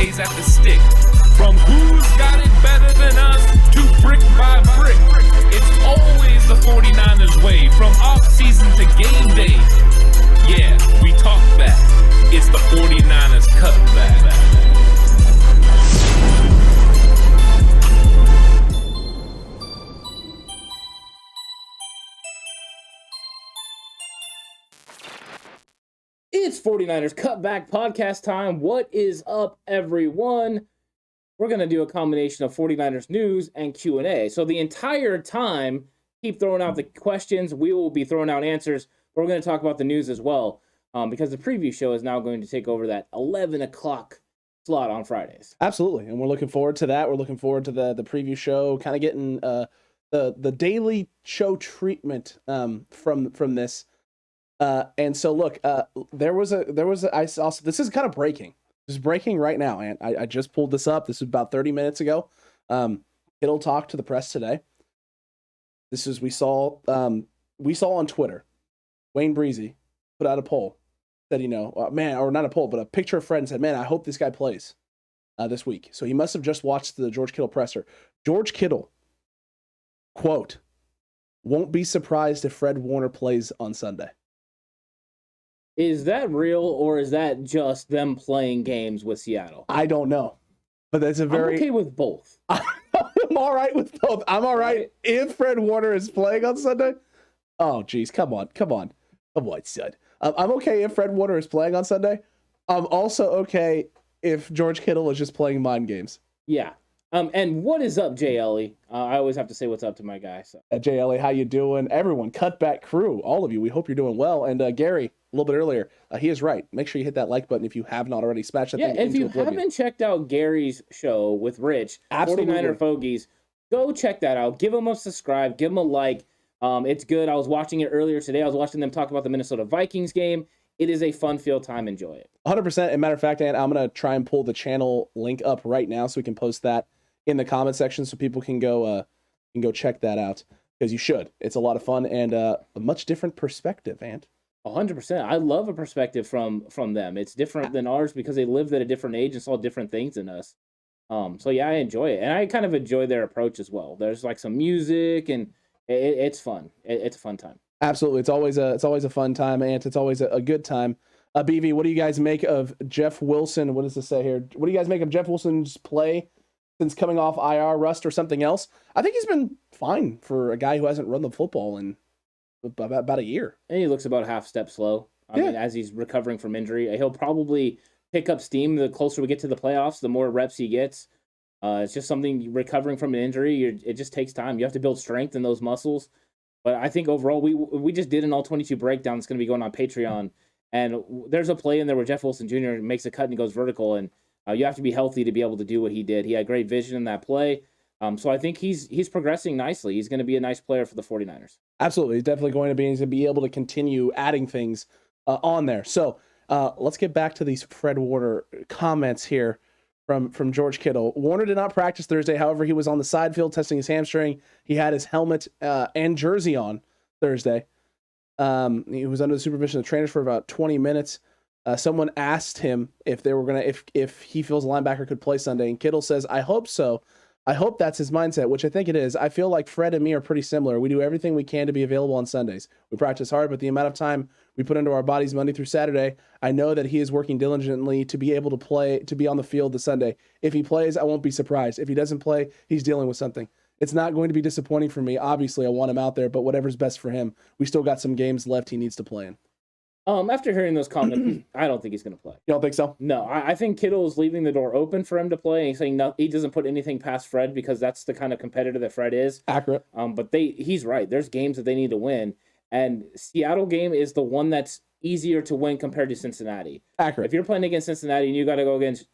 Fridays at the stick. From who's got it better than us to brick by brick. It's always the 49ers way, from off-season to game day. Yeah, we talk back. It's the 49ers Cutback. It's 49ers Cutback Podcast time. What is up, everyone? We're going to do a combination of 49ers news and Q&A. So the entire time, keep throwing out the questions. We will be throwing out answers. But we're going to talk about the news as well, because the preview show is now going to take over that 11 o'clock slot on Fridays. Absolutely, and we're looking forward to that. We're looking forward to the preview show, kind of getting the daily show treatment from this. And so look, there was a I saw, this is kind of breaking. This is breaking right now, and I just pulled this up. This was about 30 minutes ago. Kittle talked to the press today. This is we saw on Twitter, Wayne Breezy put out a poll, said, man, or not a poll, but a picture of Fred, and said, man, I hope this guy plays this week. So he must have just watched the George Kittle presser. George Kittle, quote, won't be surprised if Fred Warner plays on Sunday. Is that real, or is that just them playing games with Seattle? I don't know, but that's a very... I'm okay with both. I'm all right with both. I'm all right if Fred Warner is playing on Sunday. Oh, geez, come on, son. I'm okay if Fred Warner is playing on Sunday. I'm also okay if George Kittle is just playing mind games. Yeah. And what is up, Jay Ellie? I always have to say what's up to my guy. So. Jay Ellie, how you doing? Everyone, Cutback crew, all of you, we hope you're doing well. And Gary, a little bit earlier, he is right. Make sure you hit that like button if you have not already. Smash that thing. If you haven't checked out Gary's show with Rich, Absolutely. 49er Fogies, go check that out. Give him a subscribe. Give him a like. It's good. I was watching it earlier today. I was watching them talk about the Minnesota Vikings game. It is a fun-filled time. Enjoy it. 100%. As a matter of fact, and I'm going to try and pull the channel link up right now so we can post that in the comment section so people can go check that out, because you should. It's a lot of fun and a much different perspective, Ant. 100%. I love a perspective from them. It's different than ours because they lived at a different age and saw different things than us. So yeah, I enjoy it, and I kind of enjoy their approach as well. There's like some music, and it's fun. It's a fun time. Absolutely, it's always a fun time, Ant. It's always a good time. BV, what do you guys make of Jeff Wilson? What does this say here? What do you guys make of Jeff Wilson's play since coming off IR, rust, or something else? I think he's been fine for a guy who hasn't run the football in about a year. And he looks about half step slow. I mean, as he's recovering from injury. He'll probably pick up steam the closer we get to the playoffs, the more reps he gets. It's just something, recovering from an injury, it just takes time. You have to build strength in those muscles. But I think overall, we just did an all-22 breakdown that's going to be going on Patreon. And there's a play in there where Jeff Wilson Jr. makes a cut and he goes vertical, and you have to be healthy to be able to do what he did. He had great vision in that play. So I think he's progressing nicely. He's going to be a nice player for the 49ers. Absolutely. He's definitely going to be. He's going to be able to continue adding things on there. So let's get back to these Fred Warner comments here from George Kittle. Warner did not practice Thursday. However, he was on the side field testing his hamstring. He had his helmet and jersey on Thursday. He was under the supervision of the trainers for about 20 minutes. Someone asked him if they were if he feels a linebacker could play Sunday, and Kittle says, "I hope so. I hope that's his mindset," which I think it is. I feel like Fred and me are pretty similar. We do everything we can to be available on Sundays. We practice hard, but the amount of time we put into our bodies Monday through Saturday, I know that he is working diligently to be able to play, to be on the field this Sunday. If he plays, I won't be surprised. If he doesn't play, he's dealing with something. It's not going to be disappointing for me. Obviously, I want him out there, but whatever's best for him. We still got some games left he needs to play in. After hearing those comments, I don't think he's going to play. You don't think so? No, I think Kittle is leaving the door open for him to play. He's saying no, he doesn't put anything past Fred because that's the kind of competitor that Fred is. Accurate. But he's right. There's games that they need to win, and Seattle game is the one that's easier to win compared to Cincinnati. Accurate. If you're playing against Cincinnati and you got to go against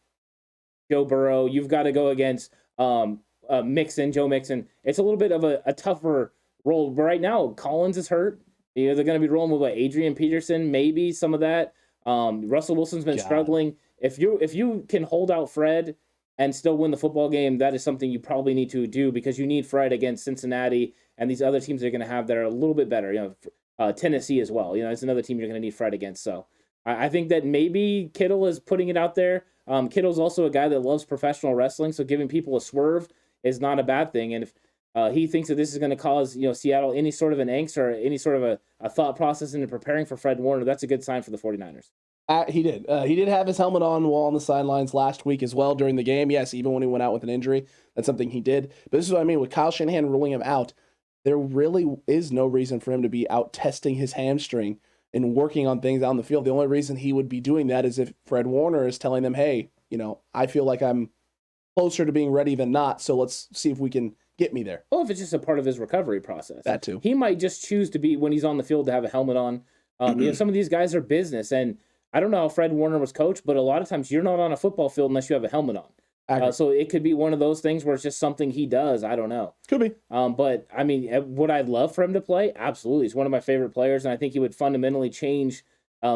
Joe Burrow, you've got to go against Joe Mixon. It's a little bit of a tougher role. But right now, Collins is hurt. They're going to be rolling with Adrian Peterson, maybe some of that. Russell Wilson's been struggling. If you can hold out Fred and still win the football game, that is something you probably need to do because you need Fred against Cincinnati and these other teams they're going to have that are a little bit better. Tennessee as well. It's another team you're going to need Fred against. So I think that maybe Kittle is putting it out there. Kittle's also a guy that loves professional wrestling, so giving people a swerve is not a bad thing. And if he thinks that this is going to cause Seattle any sort of an angst or any sort of a thought process into preparing for Fred Warner, that's a good sign for the 49ers. He did. He did have his helmet on the sidelines last week as well during the game. Yes, even when he went out with an injury, that's something he did. But this is what I mean with Kyle Shanahan ruling him out. There really is no reason for him to be out testing his hamstring and working on things out on the field. The only reason he would be doing that is if Fred Warner is telling them, hey, I feel like I'm closer to being ready than not, so let's see if we can get me there. Well, if it's just a part of his recovery process. That too. He might just choose to be, when he's on the field, to have a helmet on. Some of these guys are business, and I don't know how Fred Warner was coached, but a lot of times you're not on a football field unless you have a helmet on. So it could be one of those things where it's just something he does. I don't know. Could be. But I mean, would I love for him to play? Absolutely. He's one of my favorite players, and I think he would fundamentally change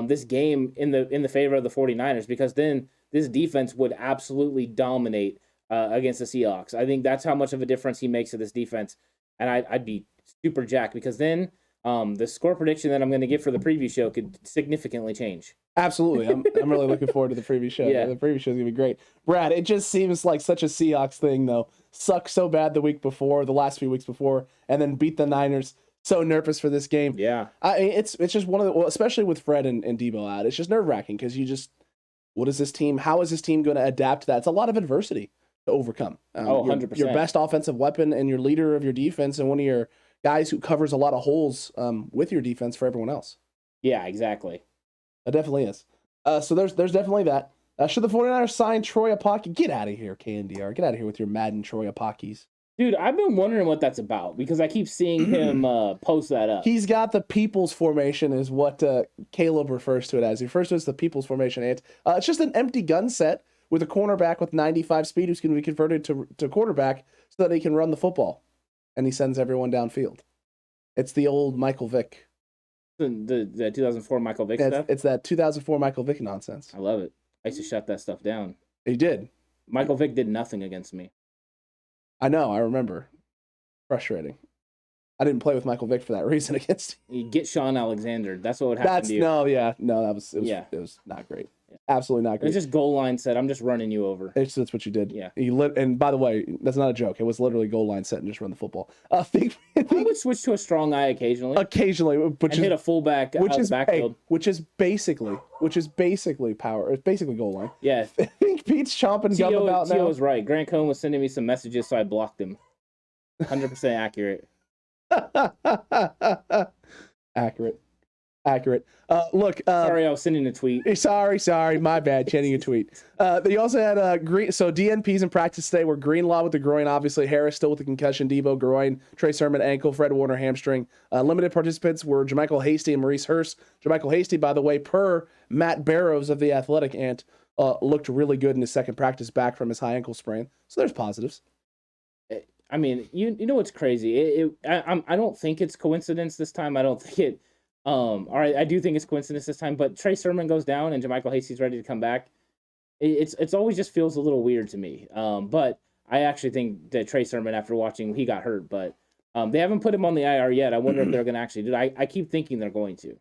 this game in the favor of the 49ers, because then this defense would absolutely dominate against the Seahawks. I think that's how much of a difference he makes to this defense, and I'd be super jacked, because then the score prediction that I'm going to give for the preview show could significantly change. Absolutely. I'm really looking forward to the preview show. Yeah. The preview show is going to be great. Brad, it just seems like such a Seahawks thing, though. Sucked so bad the last few weeks before, and then beat the Niners. So nervous for this game. Yeah. It's just one of the, especially with Fred and Debo out, it's just nerve-wracking, because how is this team going to adapt to that? It's a lot of adversity to overcome. 100%. Your best offensive weapon and your leader of your defense, and one of your guys who covers a lot of holes with your defense for everyone else. Yeah, exactly. It definitely is. So there's definitely that. Should the 49ers sign Troy Apake? Get out of here, KNDR. Get out of here with your Madden Troy Apakes. Dude, I've been wondering what that's about, because I keep seeing him post that up. He's got the People's Formation is what Caleb refers to it as. He refers to it as the People's Formation. It's just an empty gun set with a cornerback with 95 speed who's going to be converted to quarterback so that he can run the football. And he sends everyone downfield. It's the old Michael Vick. The 2004 Michael Vick stuff? It's that 2004 Michael Vick nonsense. I love it. I used to shut that stuff down. He did. Michael Vick did nothing against me. I know. I remember. Frustrating. I didn't play with Michael Vick for that reason against him. You get Sean Alexander. That's what would happen to you. It was not great. Absolutely not great. It's just goal line set. I'm just running you over. That's what you did. Yeah. And by the way, that's not a joke. It was literally goal line set and just run the football. I would switch to a strong eye occasionally. Hit a fullback out of the backfield. Which is basically power. It's basically goal line. Yeah. I think Pete's chomping gum about now. Tio was right. Grant Cohn was sending me some messages, so I blocked him. 100% accurate. Accurate. Look. Sorry, I was sending a tweet. Sorry. My bad. Sending a tweet. They also had Green. So DNPs in practice today were Greenlaw with the groin, obviously Harris still with the concussion, Debo groin, Trey Sermon ankle, Fred Warner hamstring. Limited participants were JaMychal Hastie and Maurice Hurst. JaMychal Hastie, by the way, per Matt Barrows of the Athletic Ant, looked really good in his second practice back from his high ankle sprain. So there's positives. I mean, you know what's crazy? I don't think it's coincidence this time. I don't think it. All right, I do think it's coincidence this time, but Trey Sermon goes down and JaMychal Hastie's ready to come back. It's always just feels a little weird to me. But I actually think that Trey Sermon, after watching, he got hurt, but they haven't put him on the IR yet. I wonder if they're going to actually do it. I keep thinking they're going to.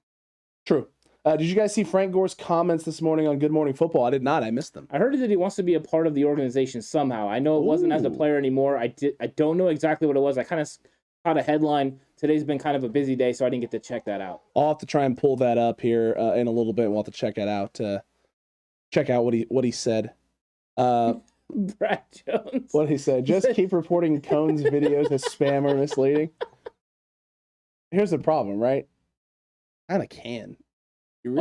True. Did you guys see Frank Gore's comments this morning on Good Morning Football? I did not. I missed them. I heard that he wants to be a part of the organization somehow. I know it wasn't as a player anymore. I don't know exactly what it was. I kind of caught a headline. Today's been kind of a busy day, so I didn't get to check that out. I'll have to try and pull that up here in a little bit. We'll have to check it out. Check out what he said. Brad Jones. What he said. Just keep reporting Cohn's videos as spam or misleading. Here's the problem, right? Kind of can. You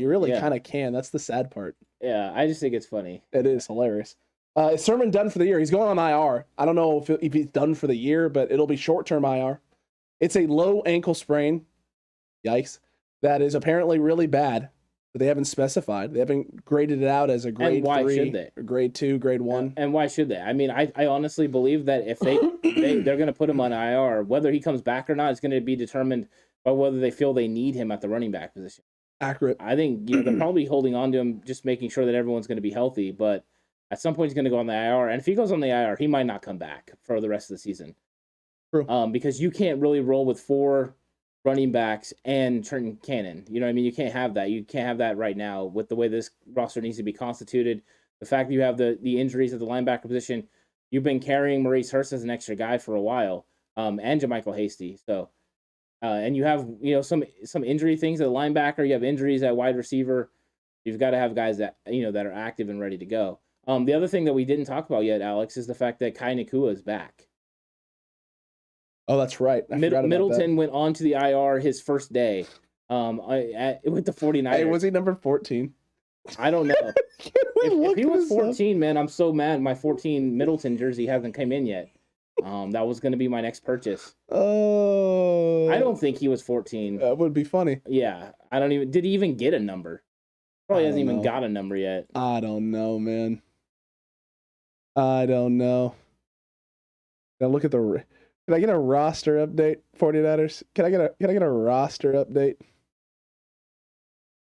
really kind of can. That's the sad part. Yeah, I just think it's funny. It is hilarious. Is Sermon done for the year? He's going on IR. I don't know if he's done for the year, but it'll be short-term IR. It's a low ankle sprain. Yikes. That is apparently really bad, but they haven't specified. They haven't graded it out as a grade 3. And why should they? Or grade 2, grade 1. And why should they? I mean, I honestly believe that if they're going to put him on IR, whether he comes back or not is going to be determined by whether they feel they need him at the running back position. Accurate. I think they're probably holding on to him, just making sure that everyone's going to be healthy, but at some point he's going to go on the IR, and if he goes on the IR, he might not come back for the rest of the season. True. Because you can't really roll with 4 running backs and Trenton Cannon. You know what I mean? You can't have that. You can't have that right now with the way this roster needs to be constituted. The fact that you have the injuries at the linebacker position, you've been carrying Maurice Hurst as an extra guy for a while, and JaMychal Hastie. So, and you have some injury things at linebacker. You have injuries at wide receiver. You've got to have guys that that are active and ready to go. The other thing that we didn't talk about yet, Alex, is the fact that Niku is back. Oh, that's right. Middleton went on to the IR his first day with the 49ers. Hey, was he number 14? I don't know. if he was 14, man, I'm so mad my 14 Middleton jersey hasn't come in yet. That was going to be my next purchase. Oh. I don't think he was 14. That would be funny. Yeah. Did he even get a number? Probably hasn't even got a number yet. I don't know, man. I don't know. Now look at can I get a roster update, 49ers? Can I get a roster update?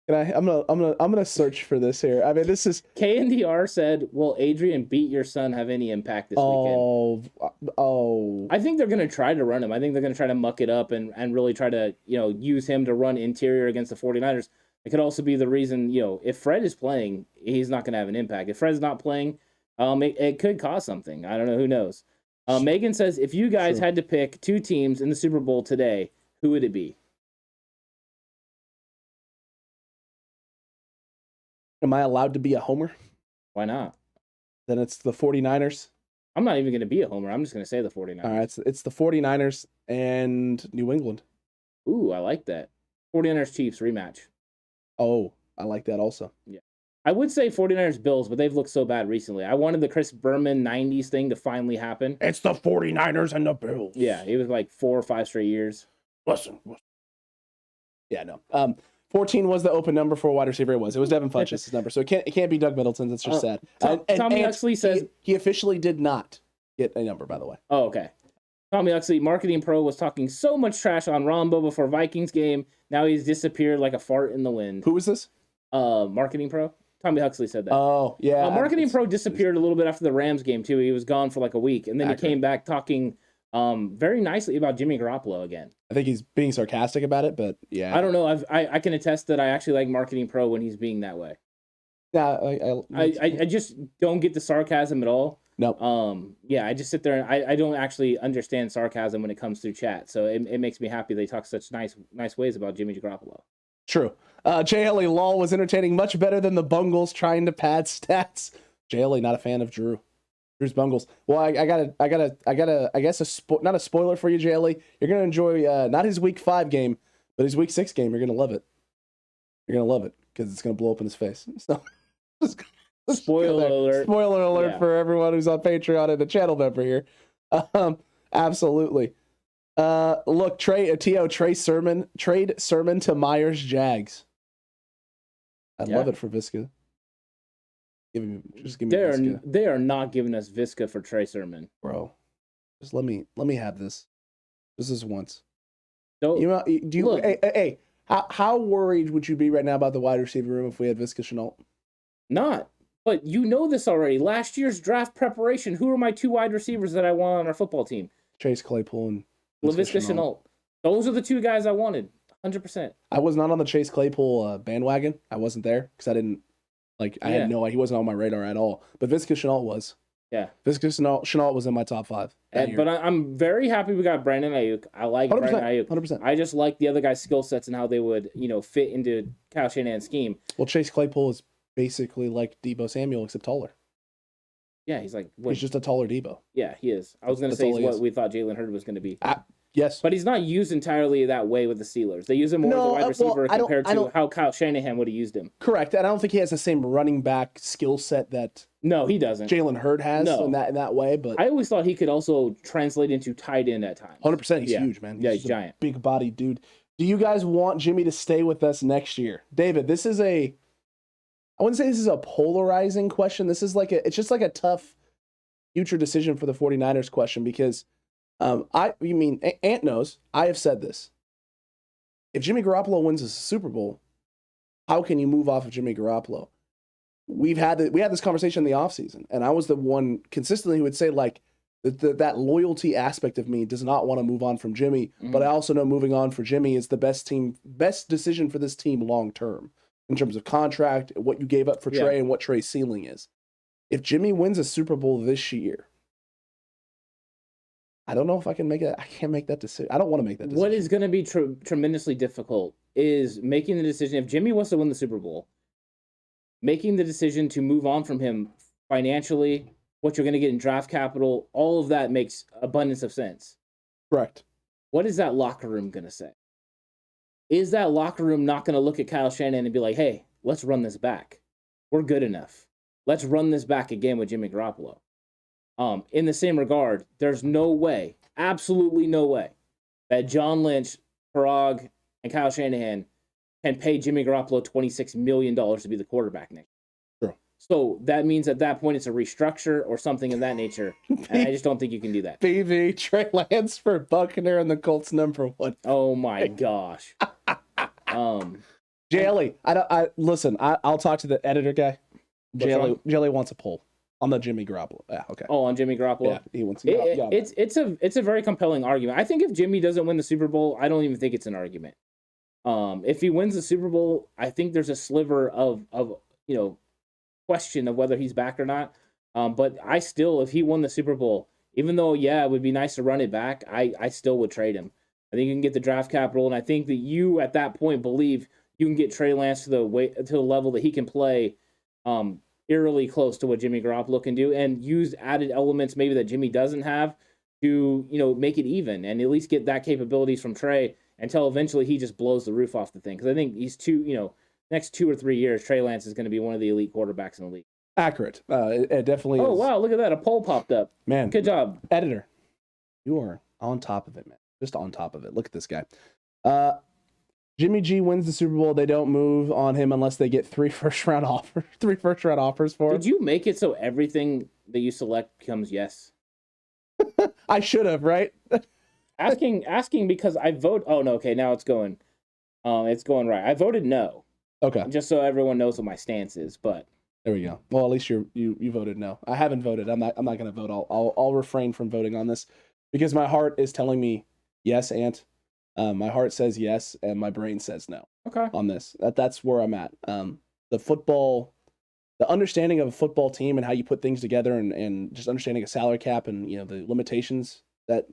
I'm gonna search for this here. I mean, this is KNDR said, "Will Adrian beat your son have any impact this weekend?" Oh. I think they're gonna try to run him. I think they're gonna try to muck it up and really try to use him to run interior against the 49ers. It could also be the reason if Fred is playing, he's not gonna have an impact. If Fred's not playing, it could cause something. I don't know. Who knows? Megan says, if you guys had to pick two teams in the Super Bowl today, who would it be? Am I allowed to be a homer? Why not? Then it's the 49ers. I'm not even going to be a homer. I'm just going to say the 49ers. All right, it's the 49ers and New England. Ooh, I like that. 49ers Chiefs rematch. Oh, I like that also. Yeah. I would say 49ers Bills, but they've looked so bad recently. I wanted the Chris Berman 90s thing to finally happen. It's the 49ers and the Bills. Yeah, it was like 4 or 5 straight years. Listen. Yeah, no. 14 was the open number for a wide receiver. It was Devin Funchess' number, so it can't be Doug Middleton's. It's just sad. Tommy Huxley says he officially did not get a number, by the way. Oh, okay. Tommy Huxley, Marketing Pro, was talking so much trash on Rombo before Vikings game. Now he's disappeared like a fart in the wind. Who was this? Marketing Pro. Tommy Huxley said that. Oh, yeah. Marketing Pro disappeared a little bit after the Rams game, too. He was gone for like a week, and then he came back talking very nicely about Jimmy Garoppolo again. I think he's being sarcastic about it, but yeah. I don't know. I can attest that I actually like Marketing Pro when he's being that way. Yeah, I just don't get the sarcasm at all. No. Yeah, I just sit there and I don't actually understand sarcasm when it comes through chat. So it makes me happy they talk such nice ways about Jimmy Garoppolo. True. JLE Law was entertaining, much better than the Bungles trying to pad stats. JLE not a fan of Drew's Bungles. Well, I guess not a spoiler for you, JLE. You're gonna enjoy not his week 5 game, but his week 6 game. You're gonna love it. You're gonna love it because it's gonna blow up in his face. So spoiler alert. Spoiler alert for everyone who's on Patreon and a channel member here. Absolutely. Look, trade Sermon to Myers Jags. I'd love it for Visca. Give me Visca. They are not giving us Visca for Trey Sermon, bro. Just let me have this. This is once. So, look, hey, how worried would you be right now about the wide receiver room if we had Visca Shenault? Not. But you know this already. Last year's draft preparation, who are my 2 wide receivers that I want on our football team? Chase Claypool and Laviska Shenault. Those are the 2 guys I wanted. 100%. I was not on the Chase Claypool bandwagon. I wasn't there because I didn't I had no idea. He wasn't on my radar at all. But Visca Shenault was. Yeah. Visca Shenault was in my top 5. But I'm very happy we got Brandon Ayuk. I like 100%, Brandon Ayuk. 100%. I just like the other guys' skill sets and how they would, fit into Kyle Shanahan's scheme. Well, Chase Claypool is basically like Deebo Samuel, except taller. Yeah, he's like... He's just a taller Deebo. Yeah, he is. I was going to say he's what we thought Jalen Hurd was going to be. Yes. But he's not used entirely that way with the Steelers. They use him more as a wide receiver compared to how Kyle Shanahan would have used him. Correct. And I don't think he has the same running back skill set that no, he doesn't. Jalen Hurd has in that way. But I always thought he could also translate into tight end at times. 100%. He's huge, man. He's giant. Big body dude. Do you guys want Jimmy to stay with us next year? David, this is I wouldn't say this is a polarizing question. This is it's just like a tough future decision for the 49ers question because Ant knows, I have said this. If Jimmy Garoppolo wins a Super Bowl, how can you move off of Jimmy Garoppolo? We had this conversation in the offseason, and I was the one consistently who would say, that loyalty aspect of me does not want to move on from Jimmy, but I also know moving on for Jimmy is the best decision for this team long term in terms of contract, what you gave up for Trey, and what Trey's ceiling is. If Jimmy wins a Super Bowl this year, I don't know if I can make that. I can't make that decision. I don't want to make that decision. What is going to be tremendously difficult is making the decision. If Jimmy was to win the Super Bowl, making the decision to move on from him financially, what you're going to get in draft capital, all of that makes abundance of sense. Correct. What is that locker room going to say? Is that locker room not going to look at Kyle Shanahan and be like, hey, let's run this back. We're good enough. Let's run this back again with Jimmy Garoppolo. In the same regard, there's no way, absolutely no way, that John Lynch, Parag, and Kyle Shanahan can pay Jimmy Garoppolo $26 million to be the quarterback next year. Sure. So that means at that point it's a restructure or something of that nature, and I just don't think you can do that. BV, Trey Lance for Buckner and the Colts #1. Oh my gosh. Jaley, listen. I'll talk to the editor guy. Jaley wants a poll on the Jimmy Garoppolo. Yeah, okay. Oh, on Jimmy Garoppolo. Yeah, he wants. It's a very compelling argument. I think if Jimmy doesn't win the Super Bowl, I don't even think it's an argument. If he wins the Super Bowl, I think there's a sliver of question of whether he's back or not. But I still, if he won the Super Bowl, even though it would be nice to run it back, I still would trade him. I think you can get the draft capital, and I think that you at that point believe you can get Trey Lance to the level that he can play. Eerily close to what Jimmy Garoppolo can do, and use added elements maybe that Jimmy doesn't have to, make it even, and at least get that capabilities from Trey until eventually he just blows the roof off the thing. Because I think he's next 2 or 3 years, Trey Lance is going to be one of the elite quarterbacks in the league. Accurate. It definitely is. Oh, wow, look at that. A poll popped up. Man. Good job. Editor, you are on top of it, man. Just on top of it. Look at this guy. Jimmy G wins the Super Bowl. They don't move on him unless they get 3 first-round offers for him. Did you make it so everything that you select becomes yes? I should have, right? asking because I vote. Oh no, okay, now it's going right. I voted no. Okay. Just so everyone knows what my stance is, but there we go. Well, at least you voted no. I haven't voted. I'm not going to vote. I'll refrain from voting on this because my heart is telling me yes, Ant. My heart says yes, and my brain says no. Okay. On this, that's where I'm at. The understanding of a football team and how you put things together, and just understanding a salary cap and the limitations that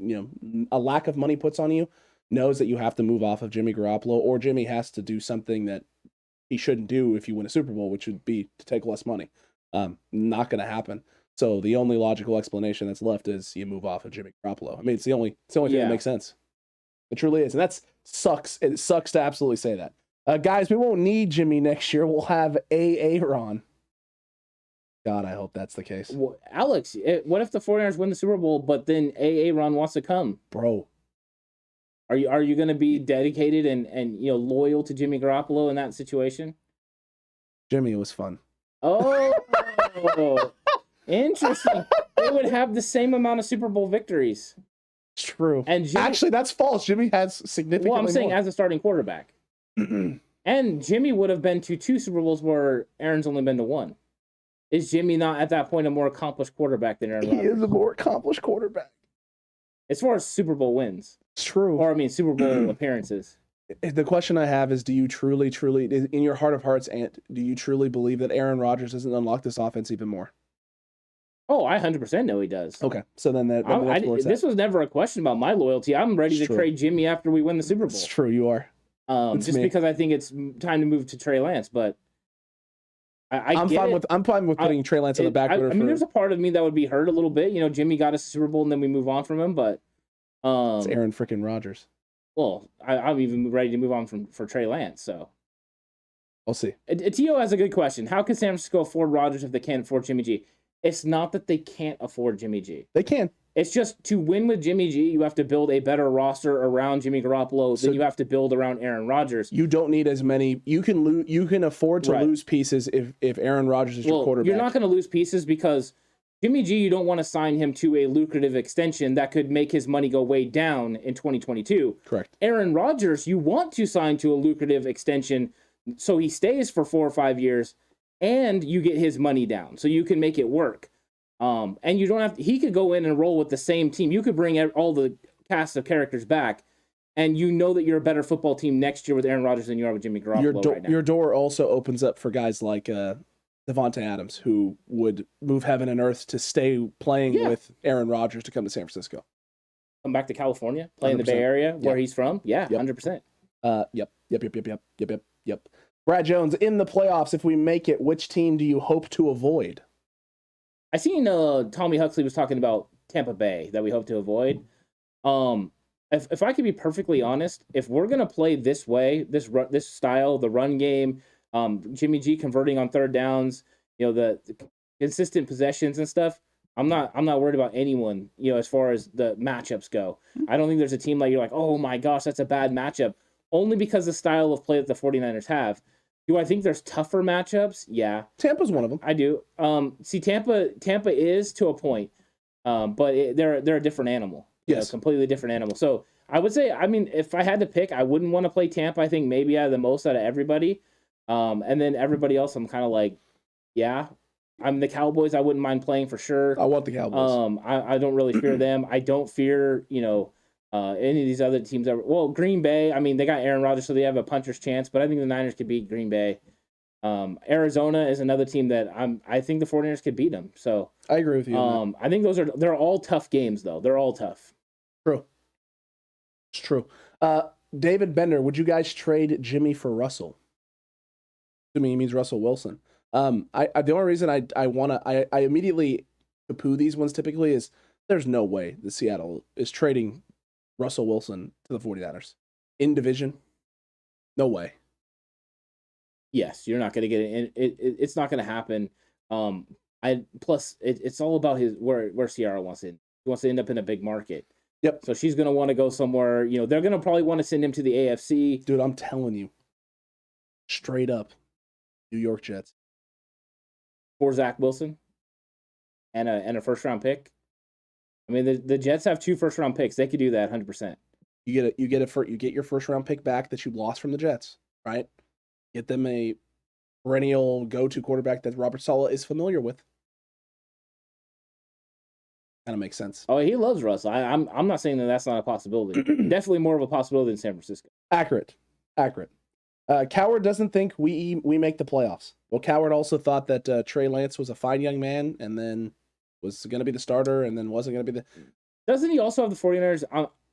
a lack of money puts on you, knows that you have to move off of Jimmy Garoppolo, or Jimmy has to do something that he shouldn't do if you win a Super Bowl, which would be to take less money. Not going to happen. So the only logical explanation that's left is you move off of Jimmy Garoppolo. I mean, it's the only thing that makes sense. It truly is. And that sucks. It sucks to absolutely say that. Guys, we won't need Jimmy next year. We'll have Aaron. God, I hope that's the case. Well, Alex, what if the 49ers win the Super Bowl, but then Aaron wants to come? Bro. Are you going to be dedicated and loyal to Jimmy Garoppolo in that situation? Jimmy, it was fun. Oh, interesting. They would have the same amount of Super Bowl victories. True. And Jimmy, actually, that's false. Jimmy has significantly more. Well, I'm saying as a starting quarterback. And Jimmy would have been to 2 Super Bowls where Aaron's only been to 1. Is Jimmy not at that point a more accomplished quarterback than Aaron Rodgers? He is a more accomplished quarterback. As far as Super Bowl wins. It's true. Or, Super Bowl appearances. The question I have is, do you truly, in your heart of hearts, Ant, do you truly believe that Aaron Rodgers doesn't unlock this offense even more? Oh, I 100% know he does. Okay, so then this was never a question about my loyalty. I'm ready to trade Jimmy after we win the Super Bowl. It's true, you are. Because I think it's time to move to Trey Lance, but I'm fine with putting Trey Lance on the back burner. There's a part of me that would be hurt a little bit. Jimmy got us a Super Bowl and then we move on from him, but it's Aaron freaking Rodgers. Well, I'm even ready to move on for Trey Lance. So we'll see. Tio has a good question. How can San Francisco afford Rodgers if they can't afford Jimmy G? It's not that they can't afford Jimmy G. They can. It's just to win with Jimmy G, you have to build a better roster around Jimmy Garoppolo than you have to build around Aaron Rodgers. You don't need as many. You can afford to lose pieces if Aaron Rodgers is your quarterback. You're not going to lose pieces because Jimmy G, you don't want to sign him to a lucrative extension that could make his money go way down in 2022. Correct. Aaron Rodgers, you want to sign to a lucrative extension so he stays for 4 or 5 years and you get his money down so you can make it work. And you don't have to, he could go in and roll with the same team. You could bring all the cast of characters back, and you know that you're a better football team next year with Aaron Rodgers than you are with Jimmy Garoppolo right now. Your door also opens up for guys like Devontae Adams, who would move heaven and earth to stay playing with Aaron Rodgers to come to San Francisco. Come back to California, play in the 100%. Bay Area, where he's from. Yeah, Yep. 100%. Yep. Brad Jones, in the playoffs, if we make it, which team do you hope to avoid? I seen Tommy Huxley was talking about Tampa Bay that we hope to avoid. If I could be perfectly honest, if we're gonna play this way, this style, the run game, Jimmy G converting on third downs, the consistent possessions and stuff, I'm not worried about anyone, as far as the matchups go. I don't think there's a team like you're like, oh my gosh, that's a bad matchup. Only because the style of play that the 49ers have. Do I think there's tougher matchups? Yeah. Tampa's one of them. I do. See, Tampa is to a point, but they're a different animal. Yes. Completely different animal. So I would say, if I had to pick, I wouldn't want to play Tampa. I think maybe out of the most out of everybody. And then everybody else, I'm kind of like, yeah. I'm the Cowboys. I wouldn't mind playing for sure. I want the Cowboys. I don't really fear them. I don't fear, any of these other teams. Well, Green Bay, they got Aaron Rodgers, so they have a puncher's chance, but I think the Niners could beat Green Bay. Arizona is another team that I think the 49ers could beat them. So I agree with you. I think they're all tough games, though. They're all tough. True. It's true. David Bender, would you guys trade Jimmy for Russell? To me, he means Russell Wilson. The only reason I immediately poo these ones typically is there's no way the Seattle is trading Russell Wilson to the 49ers in division. No way. Yes, you're not going to get it. It's not going to happen. Plus it's all about where Ciara wants to end. He wants to end up in a big market. Yep. So she's going to want to go somewhere. They're going to probably want to send him to the AFC. Dude, I'm telling you, straight up, New York Jets for Zach Wilson and a first round pick. The Jets have 2 first round picks. They could do that 100%. You get your first round pick back that you lost from the Jets, right? Get them a perennial go-to quarterback that Robert Saleh is familiar with. Kind of makes sense. Oh, he loves Russ. I'm not saying that's not a possibility. Definitely more of a possibility than San Francisco. Accurate. Coward doesn't think we make the playoffs. Well, Coward also thought that Trey Lance was a fine young man and then was going to be the starter and then wasn't going to be the... Doesn't he also have the 49ers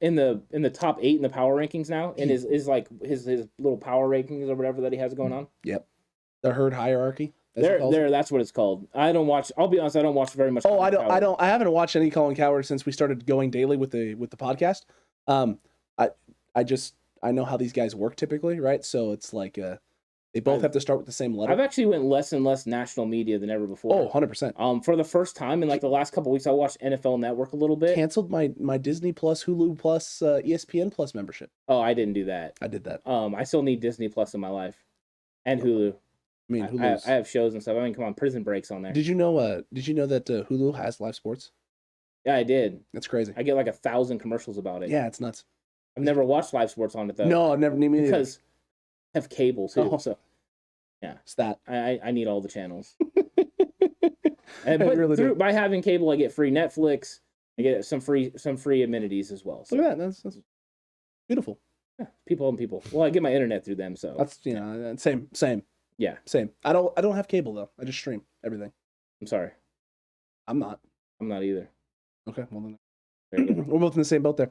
in the top 8 in the power rankings now? In his little power rankings or whatever that he has going on? Yep. The herd hierarchy. That's what it's called. I don't watch. I'll be honest. I don't watch very much. I haven't watched any Colin Coward since we started going daily with the podcast. I know how these guys work typically, right? So it's like they both have to start with the same letter. I've actually went less and less national media than ever before. Oh, 100%. For the first time in the last couple of weeks, I watched NFL Network a little bit. Canceled my Disney Plus, Hulu Plus, ESPN Plus membership. Oh, I didn't do that. I did that. I still need Disney Plus in my life, and Hulu. I have shows and stuff. Come on, Prison Break's on there. Did you know that Hulu has live sports? Yeah, I did. That's crazy. I get 1,000 commercials about it. Yeah, it's nuts. I've never watched live sports on it though. No, I've never need me because I have cable too. Oh. So yeah, it's that I need all the channels. But by having cable, I get free Netflix. I get some free amenities as well. So. Look at that. That's beautiful. Yeah, people and people. Well, I get my internet through them, so that's same. Yeah, same. I don't have cable though. I just stream everything. I'm sorry. I'm not either. Okay, well then we're both in the same boat there.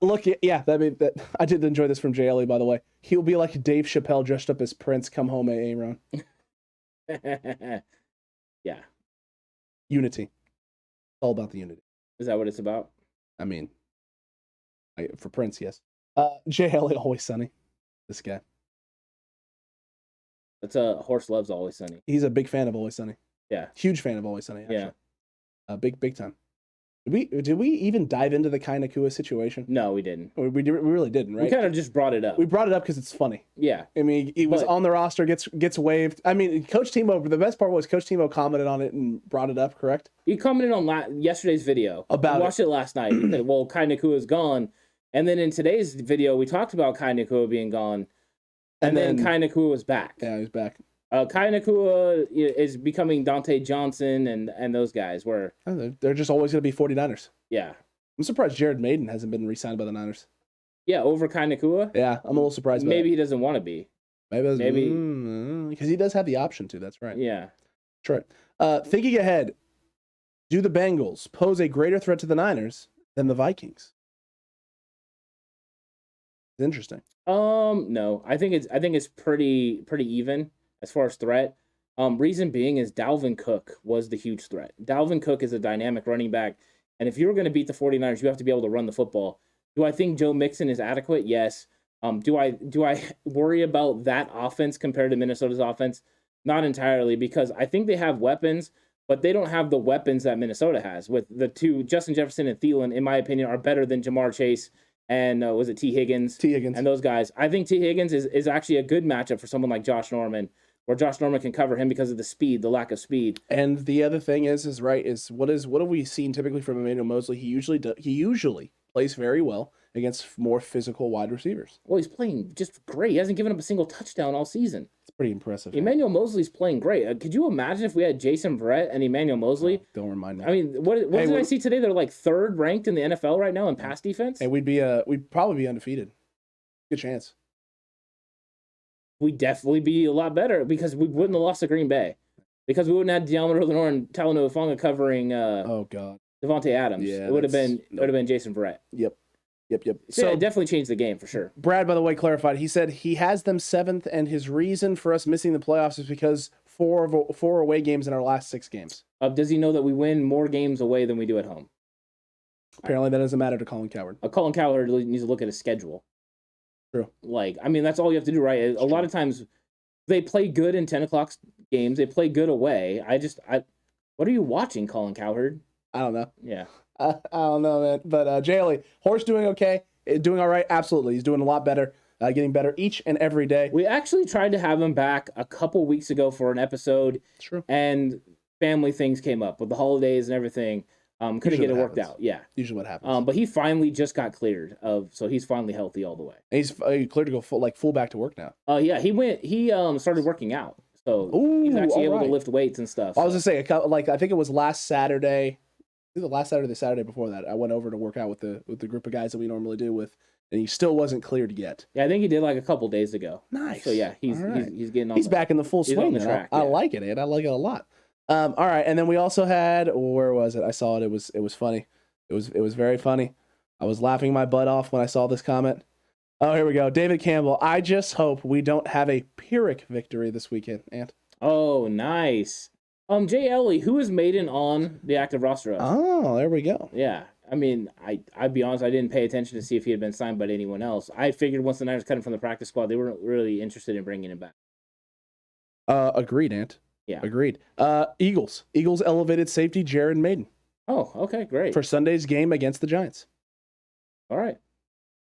Look, yeah, that I did enjoy this from JLE, by the way. He'll be like Dave Chappelle dressed up as Prince. Come home, Aaron. Yeah. Unity. It's all about the unity. Is that what it's about? For Prince, yes. JLE, Always Sunny. This guy. It's Horse loves Always Sunny. He's a big fan of Always Sunny. Yeah. Huge fan of Always Sunny, actually. Yeah. Big time. Did we even dive into the Kai Nakua situation? No, we didn't. We really didn't, right? We kind of just brought it up. We brought it up because it's funny. Yeah. He was on the roster, gets waived. Coach Timo, the best part was Coach Timo commented on it and brought it up, correct? He commented on yesterday's video. About I watched it last night. He said, well, Kai Nakua is gone. And then in today's video, we talked about Kai Nakua being gone. And then Kai Nakua was back. Yeah, he's back. Kai Nakua is becoming Dante Johnson and those guys. Where they're just always going to be 49ers. Yeah. I'm surprised Jared Maiden hasn't been re-signed by the Niners. Yeah, over Kai Nakua? Yeah, I'm a little surprised by Maybe he doesn't want to be. Maybe because he does have the option to. That's right. Yeah. Detroit. Thinking ahead, do the Bengals pose a greater threat to the Niners than the Vikings? It's interesting. No, I think it's pretty even as far as threat. Reason being is Dalvin Cook was the huge threat. Dalvin Cook is a dynamic running back, and if you're going to beat the 49ers, you have to be able to run the football. Do I think Joe Mixon is adequate? Yes. Do I worry about that offense compared to Minnesota's offense? Not entirely, because I think they have weapons, but they don't have the weapons that Minnesota has. With the two, Justin Jefferson and Thielen, in my opinion, are better than Jamar Chase and was it T. Higgins? T. Higgins. And those guys. I think T. Higgins is actually a good matchup for someone like Josh Norman, where Josh Norman can cover him because of the speed, the lack of speed. And the other thing is what have we seen typically from Emmanuel Mosley? He usually plays very well against more physical wide receivers. Well, he's playing just great. He hasn't given up a single touchdown all season. It's pretty impressive. Emmanuel Mosley's playing great. Could you imagine if we had Jason Verrett and Emmanuel Mosley? Oh, don't remind me. I mean, what did I see today? They're like third ranked in the NFL right now in pass defense. And we'd probably be undefeated. Good chance. We'd definitely be a lot better because we wouldn't have lost to Green Bay. Because we wouldn't have Deommodore Lenoir and Talanoa Hufanga covering oh god, Devontae Adams. Yeah, it would have been Jason Verrett. Yep. So it definitely changed the game for sure. Brad, by the way, clarified. He said he has them 7th, and his reason for us missing the playoffs is because four away games in our last 6 games. Does he know that we win more games away than we do at home? Apparently, that doesn't matter to Colin Cowherd. Colin Cowherd needs to look at his schedule. True. That's all you have to do, right? A lot of times, they play good in 10 o'clock games. They play good away. What are you watching, Colin Cowherd? I don't know. Yeah. I don't know, man. But Jaylee, Horse doing okay, doing all right. Absolutely, he's doing a lot better, getting better each and every day. We actually tried to have him back a couple weeks ago for an episode. True. And family things came up with the holidays and everything. Couldn't get it worked out. Yeah. Usually what happens. But he finally just got cleared so he's finally healthy all the way. And he's cleared to go full back to work now. Yeah, he started working out. So he's actually able to lift weights and stuff. I was gonna say, I think it was last Saturday. The last Saturday, the Saturday before that, I went over to work out with the group of guys that we normally do with, and he still wasn't cleared yet. Yeah, I think he did like a couple days ago. Nice. So yeah, he's getting on. He's back in the full swing. The track, I like it, Ed. I like it a lot. All right, and then we also had, where was it? I saw it. It was funny. It was very funny. I was laughing my butt off when I saw this comment. Oh, here we go. David Campbell. I just hope we don't have a Pyrrhic victory this weekend, Ant. Oh, nice. Jay Ellie, who is Maiden on the active roster of? Oh, there we go. Yeah. I mean, I'd be honest, I didn't pay attention to see if he had been signed by anyone else. I figured once the Niners cut him from the practice squad, they weren't really interested in bringing him back. Agreed, Ant. Yeah. Agreed. Eagles elevated safety Jared Maiden. Oh, okay, great. For Sunday's game against the Giants. All right.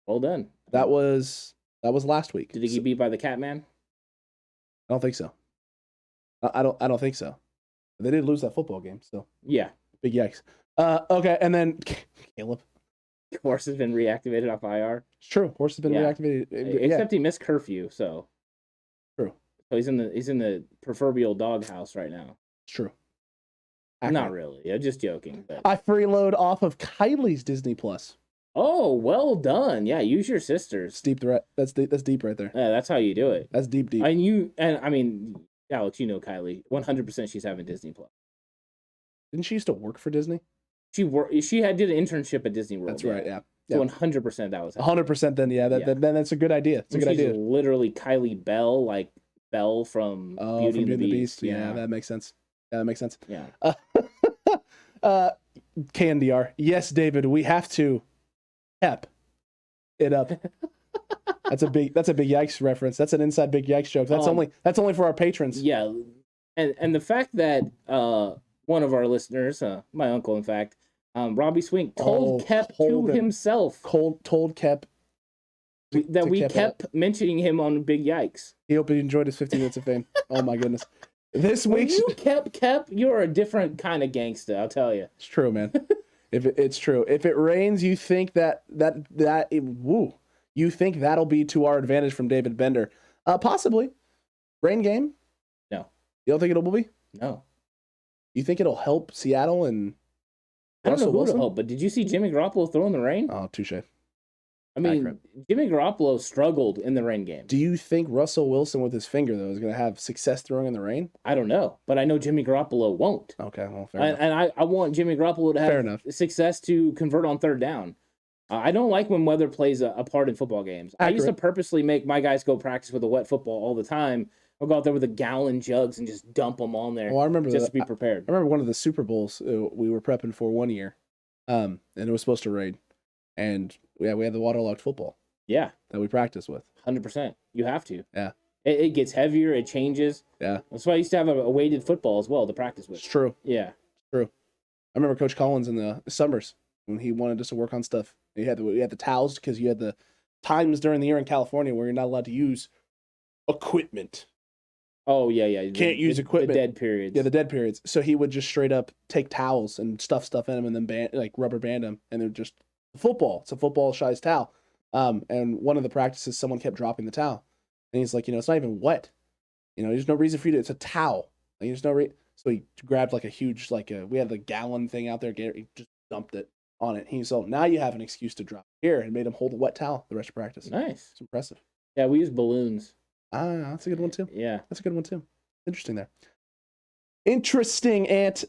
Well done. That was last week. Did he get beat by the Catman? I don't think so. I don't think so. They did lose that football game, so yeah, big yikes. Okay, and then Caleb. Horse has been reactivated off IR. It's true. Horse has been reactivated. Except he missed curfew, so true. So he's in the proverbial doghouse right now. It's true. Not really. I'm just joking. But... I freeload off of Kylie's Disney Plus. Oh, well done. Yeah, use your sisters. It's deep threat. That's deep right there. Yeah, that's how you do it. That's deep. I mean, Alex, you know Kylie. 100% she's having Disney Plus. Didn't she used to work for Disney? She did an internship at Disney World. That's right. Yeah. So 100% that was 100%. Then then that's a good idea. It's a good idea. Literally Kylie Bell, like Belle from Beauty and the Beast. Yeah, that makes sense. Yeah. KNDR. Yes, David, we have to pep it up. That's a big yikes reference. That's an inside big yikes joke. That's only for our patrons. Yeah. And the fact that one of our listeners, my uncle in fact, Robbie Swink told Kep to himself. Told Kep that we kept mentioning him on Big Yikes. He hope he enjoyed his 15 minutes of fame. Oh my goodness. This week's you Kep, you're a different kind of gangster, I'll tell you. It's true, man. It's true. If it rains, you think you think that'll be to our advantage from David Bender. Possibly. Rain game? No. You don't think it'll be? No. You think it'll help Seattle and I don't know Russell who Wilson? it'll help, but did you see Jimmy Garoppolo throw in the rain? Oh, touche. I mean, accurate. Jimmy Garoppolo struggled in the rain game. Do you think Russell Wilson with his finger, though, is going to have success throwing in the rain? I don't know, but I know Jimmy Garoppolo won't. Okay, well, fair enough. And I want Jimmy Garoppolo to have success to convert on third down. I don't like when weather plays a part in football games. Accurate. I used to purposely make my guys go practice with a wet football all the time. I'll go out there with a gallon jugs and just dump them on there. Oh, I remember just to be prepared. I remember one of the Super Bowls we were prepping for one year, and it was supposed to rain, and we had the waterlogged football. Yeah, that we practice with. 100%. You have to. Yeah. It gets heavier. It changes. Yeah. That's why I used to have a weighted football as well to practice with. It's true. Yeah. It's true. I remember Coach Collins in the summers when he wanted us to work on stuff. We had the towels because you had the times during the year in California where you're not allowed to use equipment. Oh, yeah. Can't use equipment. The dead periods. Yeah, the dead periods. So he would just straight up take towels and stuff in them and then rubber band them. And they're just football. It's a football-sized towel. And one of the practices, someone kept dropping the towel. And he's like, it's not even wet. There's no reason for you to, it's a towel. Like, there's no reason. So he grabbed like a huge, we had the gallon thing out there. He just dumped it on it. He's like, now you have an excuse to drop here, and made him hold a wet towel the rest of practice. Nice. It's impressive. Yeah, we use balloons. That's a good one too. Yeah. That's a good one too. Interesting there. Interesting, Ant.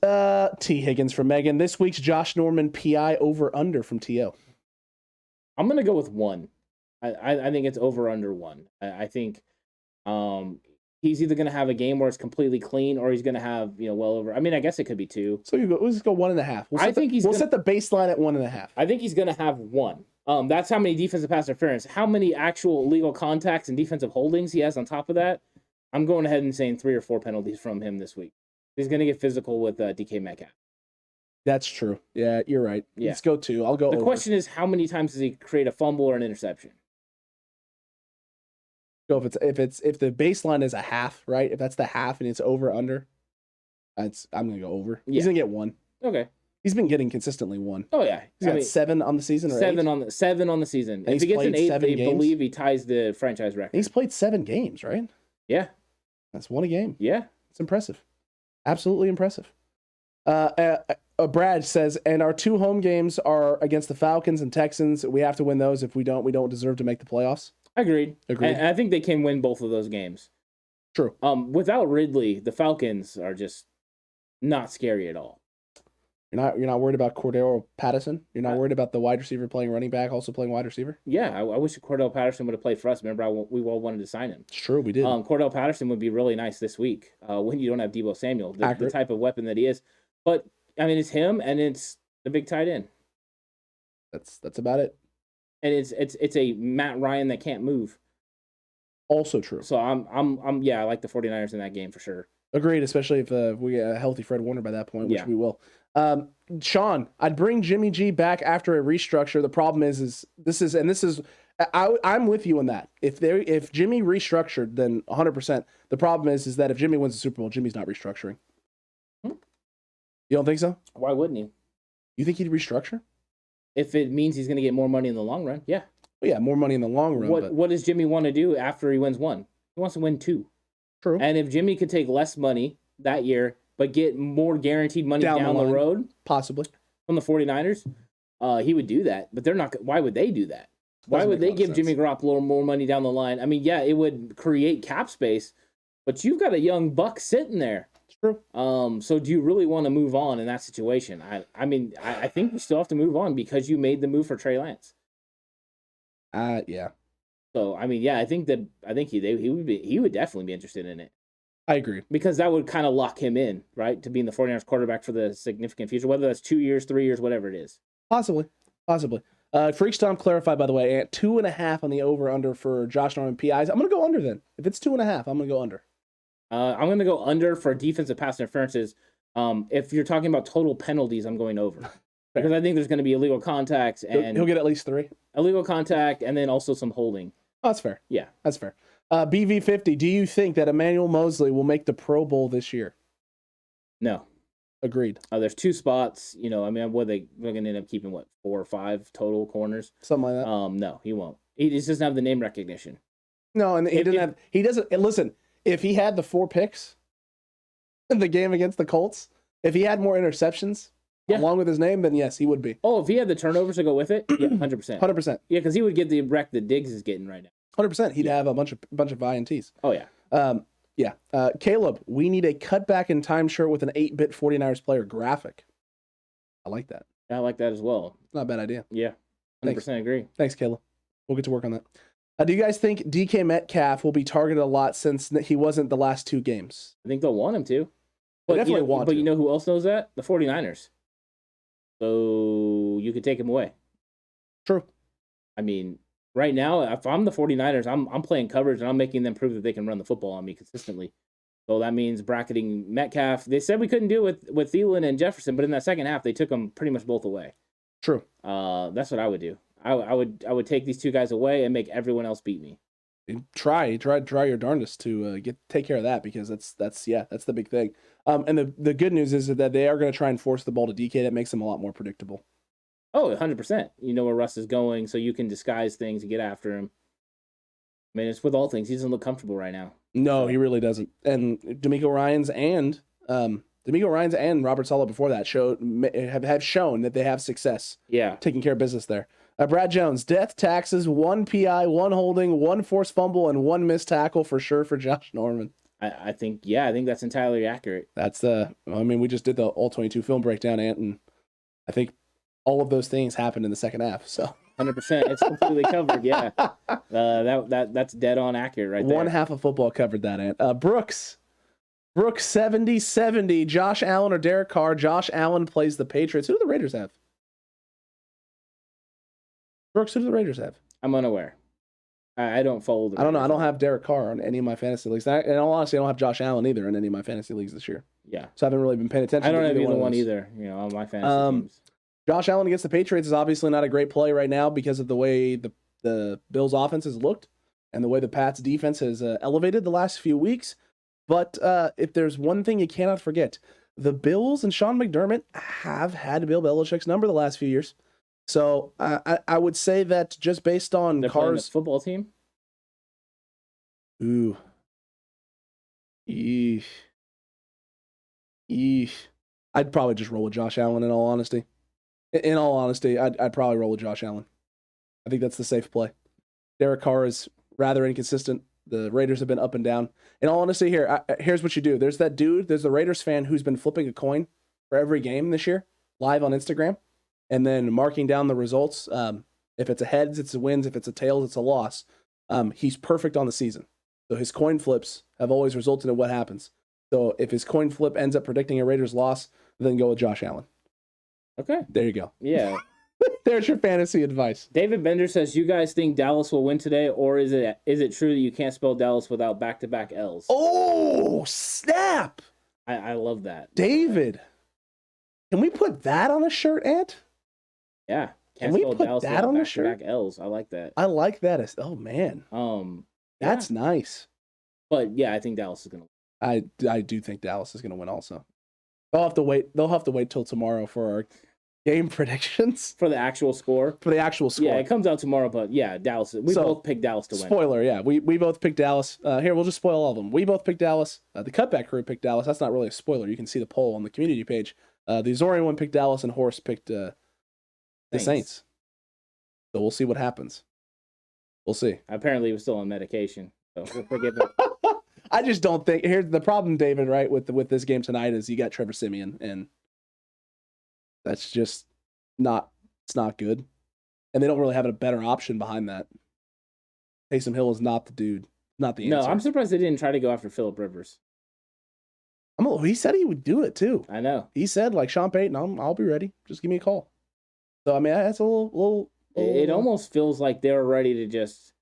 T. Higgins from Megan. This week's Josh Norman PI over under from T.O. I'm going to go with 1. I think it's over under 1. I think he's either going to have a game where it's completely clean or he's going to have, well over. I mean, I guess it could be 2. So we'll just go 1.5. We'll set the baseline at 1.5. I think he's going to have 1. That's how many defensive pass interference. How many actual illegal contacts and defensive holdings he has on top of that? I'm going ahead and saying 3 or 4 penalties from him this week. He's going to get physical with DK Metcalf. That's true. Yeah, you're right. Yeah. Let's go 2. I'll go over. The question is, how many times does he create a fumble or an interception? So if the baseline is a half, right? If that's the half and it's over under, I'm gonna go over. Yeah. He's gonna get 1. Okay. He's been getting consistently 1. Oh yeah. He's got 7 on the season or 7 8? on the season. And if he gets an 8th, I games? believe he ties the franchise record. And he's played 7 games, right? Yeah. That's 1 a game. Yeah. It's impressive. Absolutely impressive. Brad says, and our 2 home games are against the Falcons and Texans. We have to win those. If we don't deserve to make the playoffs. Agreed. And I think they can win both of those games. True. Without Ridley, the Falcons are just not scary at all. You're not worried about Cordero Patterson? You're not worried about the wide receiver playing running back, also playing wide receiver? Yeah, I wish Cordell Patterson would have played for us. Remember, we all wanted to sign him. It's true, we did. Cordell Patterson would be really nice this week when you don't have Deebo Samuel, the type of weapon that he is. But, I mean, it's him and it's the big tight end. That's about it. And it's a Matt Ryan that can't move. Also true. So I like the 49ers in that game for sure. Agreed, especially if we get a healthy Fred Warner by that point, which we will. Sean, I'd bring Jimmy G back after a restructure. The problem is I'm with you on that. If Jimmy restructured, then 100%. The problem is that if Jimmy wins the Super Bowl, Jimmy's not restructuring. You don't think so? Why wouldn't he? You think he'd restructure? If it means he's going to get more money in the long run, yeah. Well, yeah, more money in the long run. What does Jimmy want to do after he wins 1? He wants to win 2. True. And if Jimmy could take less money that year, but get more guaranteed money down the road, possibly from the 49ers, he would do that. But they're not. Why would they do that? Why would they give Jimmy Garoppolo more money down the line? I mean, yeah, it would create cap space, but you've got a young buck sitting there. It's true. So do you really want to move on in that situation? I think you still have to move on because you made the move for Trey Lance. Yeah. So I mean, yeah, I think he would definitely be interested in it. I agree. Because that would kind of lock him in, right, to being the 49ers quarterback for the significant future, whether that's 2 years, 3 years, whatever it is. Possibly. Freaks Tom clarified, by the way, at 2.5 on the over-under for Josh Norman PIs. I'm going to go under then. If it's 2.5, I'm going to go under. I'm going to go under for defensive pass interferences. If you're talking about total penalties, I'm going over. Because I think there's going to be illegal contacts. And he'll get at least 3. Illegal contact and then also some holding. Oh, that's fair. Yeah. That's fair. BV50, do you think that Emmanuel Mosley will make the Pro Bowl this year? No. Agreed. There's 2 spots. They're going to end up keeping, 4 or 5 total corners? Something like that. No, he won't. He just doesn't have the name recognition. No, and he doesn't, listen, if he had the 4 picks in the game against the Colts, if he had more interceptions, along with his name, then yes, he would be. Oh, if he had the turnovers to go with it, yeah, 100%. 100%. Yeah, because he would get the wreck that Diggs is getting right now. 100%. He'd have a bunch of INTs. Oh, yeah. Caleb, we need a cutback in time shirt with an 8-bit 49ers player graphic. I like that. I like that as well. It's not a bad idea. Yeah, 100% agree. Thanks, Caleb. We'll get to work on that. Do you guys think DK Metcalf will be targeted a lot since he wasn't the last 2 games? I think they'll want him to. They definitely want to. But you know who else knows that? The 49ers. So you could take him away. True. I mean, right now, if I'm the 49ers, I'm playing coverage and I'm making them prove that they can run the football on me consistently. So that means bracketing Metcalf. They said we couldn't do it with Thielen and Jefferson, but in that second half, they took them pretty much both away. True. That's what I would do. I would take these 2 guys away and make everyone else beat me. Try your darndest to take care of that, because that's the big thing. And the good news is that they are going to try and force the ball to DK. That makes them a lot more predictable. Oh, 100%. You know where Russ is going, so you can disguise things and get after him. I mean, it's with all things. He doesn't look comfortable right now. No, he really doesn't. And D'Amico Ryans and Robert Saleh before that have shown that they have success. Yeah, taking care of business there. Brad Jones, death, taxes, 1 PI, 1 holding, 1 forced fumble, and 1 missed tackle for sure for Josh Norman. I think that's entirely accurate. That's we just did the all-22 film breakdown, Ant, and I think all of those things happened in the second half. So 100%, it's completely covered. Yeah, that's dead on accurate right there. One half of football covered that, Ant. Brooks 70-70. Josh Allen or Derek Carr. Josh Allen plays the Patriots. Who do the Raiders have? Brooks, who do the Raiders have? I'm unaware. I don't follow the Raiders. I don't know. I don't have Derek Carr on any of my fantasy leagues. In all honesty, I don't have Josh Allen either in any of my fantasy leagues this year. Yeah. So I haven't really been paying attention. I don't have either one either, on my fantasy teams. Josh Allen against the Patriots is obviously not a great play right now because of the way the Bills' offense has looked and the way the Pats' defense has elevated the last few weeks. But if there's one thing you cannot forget, the Bills and Sean McDermott have had Bill Belichick's number the last few years. So I would say that just based on They're Carr's football team. Ooh. Eesh. I'd probably just roll with Josh Allen in all honesty. I'd probably roll with Josh Allen. I think that's the safe play. Derek Carr is rather inconsistent. The Raiders have been up and down. In all honesty, here's what you do. There's the Raiders fan who's been flipping a coin for every game this year, live on Instagram, and then marking down the results. If it's a heads, it's a wins. If it's a tails, it's a loss. He's perfect on the season. So his coin flips have always resulted in what happens. So if his coin flip ends up predicting a Raiders loss, then go with Josh Allen. Okay. There you go. Yeah. There's your fantasy advice. David Bender says, you guys think Dallas will win today, or is it true that you can't spell Dallas without back-to-back L's? Oh, snap. I love that. David, can we put that on a shirt, Ant? Yeah. Can we put that on the shirt? Back-to-back L's. I like that. I like that. Oh, man. That's nice. But, yeah, I think Dallas is going to win. I do think Dallas is going to win also. They'll have to wait till tomorrow for our game predictions. For the actual score? Yeah, it comes out tomorrow, but yeah, Dallas. We both picked Dallas to win. Spoiler, yeah. We both picked Dallas. Here, we'll just spoil all of them. We both picked Dallas. The Cutback crew picked Dallas. That's not really a spoiler. You can see the poll on the community page. The Azorian one picked Dallas, and Horst picked the Saints. So we'll see what happens. We'll see. Apparently, he was still on medication, so we'll forgive him. I just don't think. Here's the problem, David, right, with this game tonight is you got Trevor Siemian, and that's just it's not good. And they don't really have a better option behind that. Taysom Hill is not the dude, not the answer. No, I'm surprised they didn't try to go after Phillip Rivers. He said he would do it too. I know. He said, like Sean Payton, I'll be ready. Just give me a call. So, I mean, that's a little it almost feels like they're ready to just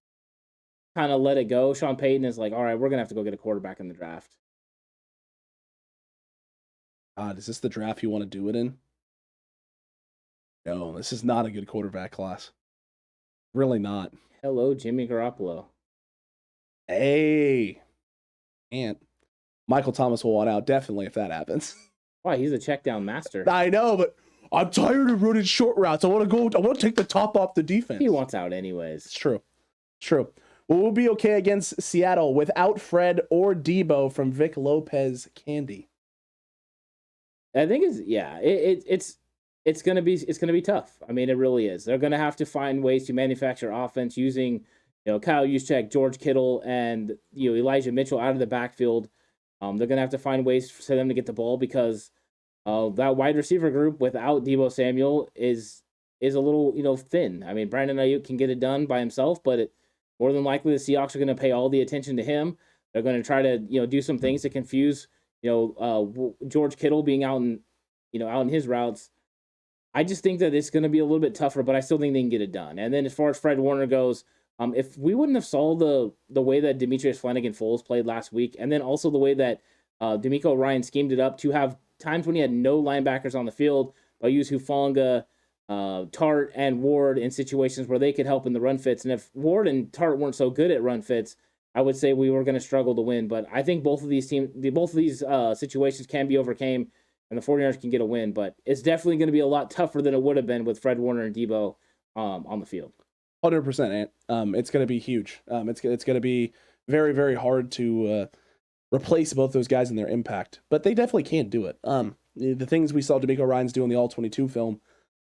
kind of let it go. Sean Payton is like, all right, we're going to have to go get a quarterback in the draft. God, is this the draft you want to do it in? No, this is not a good quarterback class. Really not. Hello, Jimmy Garoppolo. Hey. And Michael Thomas will want out, definitely, if that happens. Why? He's a check down master. I know, but I'm tired of running short routes. I want to take the top off the defense. He wants out anyways. It's true. Well, we'll be okay against Seattle without Fred or Debo from Vic Lopez Candy. I think it's it's gonna be tough. I mean, it really is. They're gonna have to find ways to manufacture offense using, Kyle Juszczyk, George Kittle, and Elijah Mitchell out of the backfield. They're gonna have to find ways for them to get the ball because that wide receiver group without Deebo Samuel is a little thin. I mean, Brandon Ayuk can get it done by himself, but more than likely the Seahawks are going to pay all the attention to him. They're going to try to do some things to confuse George Kittle being out in his routes. I just think that it's going to be a little bit tougher, but I still think they can get it done. And then as far as Fred Warner goes, if we wouldn't have saw the way that Demetrius Flanagan-Foles played last week, and then also the way that D'Amico Ryan schemed it up to have times when he had no linebackers on the field, but use Hufanga, Tart, and Ward in situations where they could help in the run fits. And if Ward and Tart weren't so good at run fits, I would say we were going to struggle to win. But I think both of these situations can be overcame, and the 49ers can get a win. But it's definitely going to be a lot tougher than it would have been with Fred Warner and Deebo on the field. 100%, Ant. It's going to be huge. It's going to be very, very hard to replace both those guys in their impact, but they definitely can do it. The things we saw D'Amico Ryans do in the All-22 film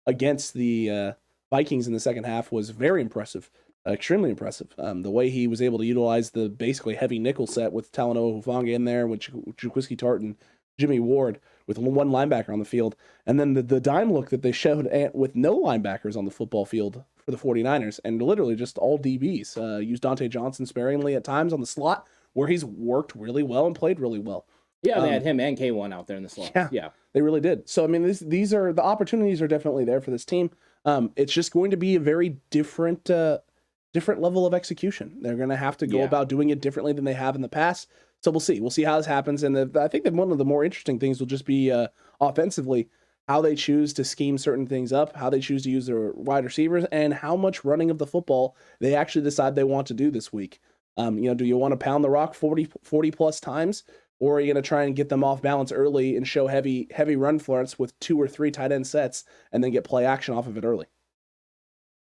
against the Vikings in the second half was very impressive, extremely impressive. The way he was able to utilize the basically heavy nickel set with Talanoa Hufanga in there, with Jaquiski Tartt and Jimmy Ward with one linebacker on the field, and then the dime look that they showed with no linebackers on the football field for the 49ers, and literally just all DBs. Used Dante Johnson sparingly at times on the slot, where he's worked really well and played really well. Yeah, they had him and K1 out there in the slot. Yeah, they really did. So, I mean, these are the opportunities are definitely there for this team. It's just going to be a very different level of execution. They're going to have to go about doing it differently than they have in the past. So we'll see. We'll see how this happens. And I think that one of the more interesting things will just be offensively, how they choose to scheme certain things up, how they choose to use their wide receivers, and how much running of the football they actually decide they want to do this week. Do you want to pound the rock 40 plus times, or are you going to try and get them off balance early and show heavy run flirts with 2 or 3 tight end sets and then get play action off of it early?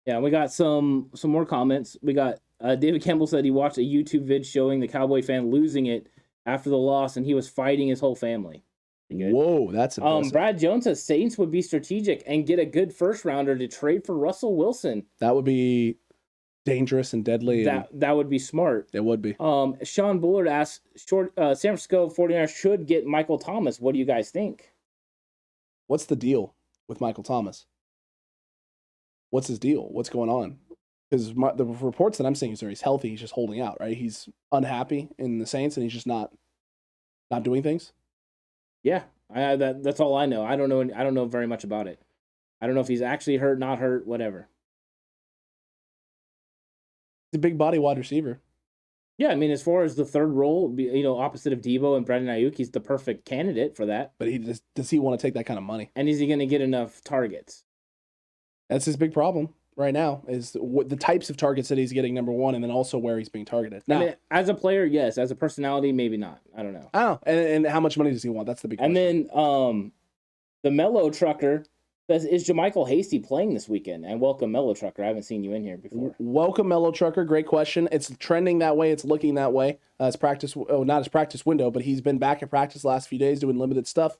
Yeah, we got some more comments. We got David Campbell said he watched a YouTube vid showing the Cowboy fan losing it after the loss, and he was fighting his whole family. Whoa, that's impressive. Brad Jones says Saints would be strategic and get a good first rounder to trade for Russell Wilson. That would be dangerous and deadly. That would be smart. It would be. Sean Bullard asks, San Francisco 49ers should get Michael Thomas. What do you guys think? What's the deal with Michael Thomas? What's his deal? What's going on? Because the reports that I'm seeing is that he's healthy. He's just holding out, right? He's unhappy in the Saints, and he's just not doing things. Yeah, that's all I know. I don't know very much about it. I don't know if he's actually hurt, not hurt, whatever. The big body wide receiver. Yeah, I mean, as far as the third role, opposite of Deebo and Brandon Ayuk, he's the perfect candidate for that. But does he want to take that kind of money? And is he going to get enough targets? That's his big problem right now, is the types of targets that he's getting, number one, and then also where he's being targeted. Now, I mean, as a player, yes. As a personality, maybe not. I don't know. And how much money does he want? That's the big question. And then the Mellow Trucker says, is JaMychal Hastie playing this weekend? And welcome, Mellow Trucker. I haven't seen you in here before. Welcome, Mellow Trucker. Great question. It's trending that way. It's looking that way. Not his practice window, but he's been back at practice the last few days doing limited stuff.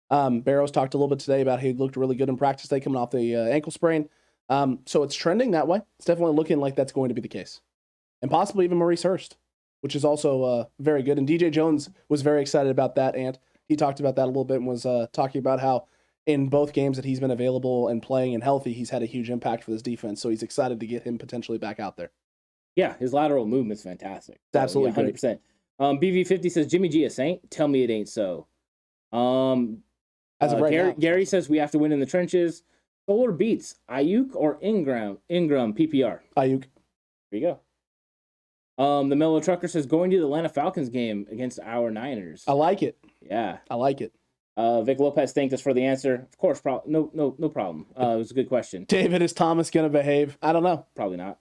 Barrows talked a little bit today about how he looked really good in practice day coming off the ankle sprain. So it's trending that way. It's definitely looking like that's going to be the case. And possibly even Maurice Hurst, which is also very good. And DJ Jones was very excited about that, and he talked about that a little bit and was talking about how in both games that he's been available and playing and healthy, he's had a huge impact for this defense. So he's excited to get him potentially back out there. Yeah, his lateral movement's fantastic. It's absolutely 100%. BV50 says, Jimmy G a Saint? Tell me it ain't so. As of right now. Gary says we have to win in the trenches. Solar beats Ayuk or Ingram PPR. Ayuk. There you go. The Mellow Trucker says going to the Atlanta Falcons game against our Niners. I like it. Yeah, I like it. Vic Lopez thanked us for the answer. Of course, no problem. It was a good question. David, is Thomas gonna behave? I don't know. Probably not.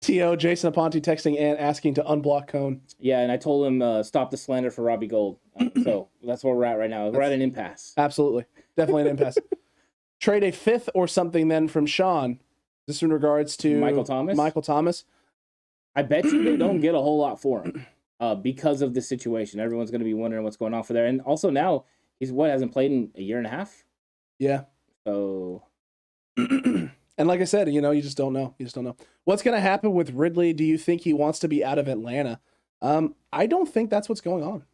T.O. Jason Aponte texting and asking to unblock Cone. Yeah, and I told him stop the slander for Robbie Gold. So that's where we're at right now. We're at an impasse. Absolutely, definitely an impasse. Trade a fifth or something then from Sean. This in regards to Michael Thomas. Michael Thomas. I bet you they don't get a whole lot for him because of the situation. Everyone's going to be wondering what's going on for there. And also now he's hasn't played in a year and a half. Yeah. So, And like I said, you just don't know. What's going to happen with Ridley? Do you think he wants to be out of Atlanta? I don't think that's what's going on.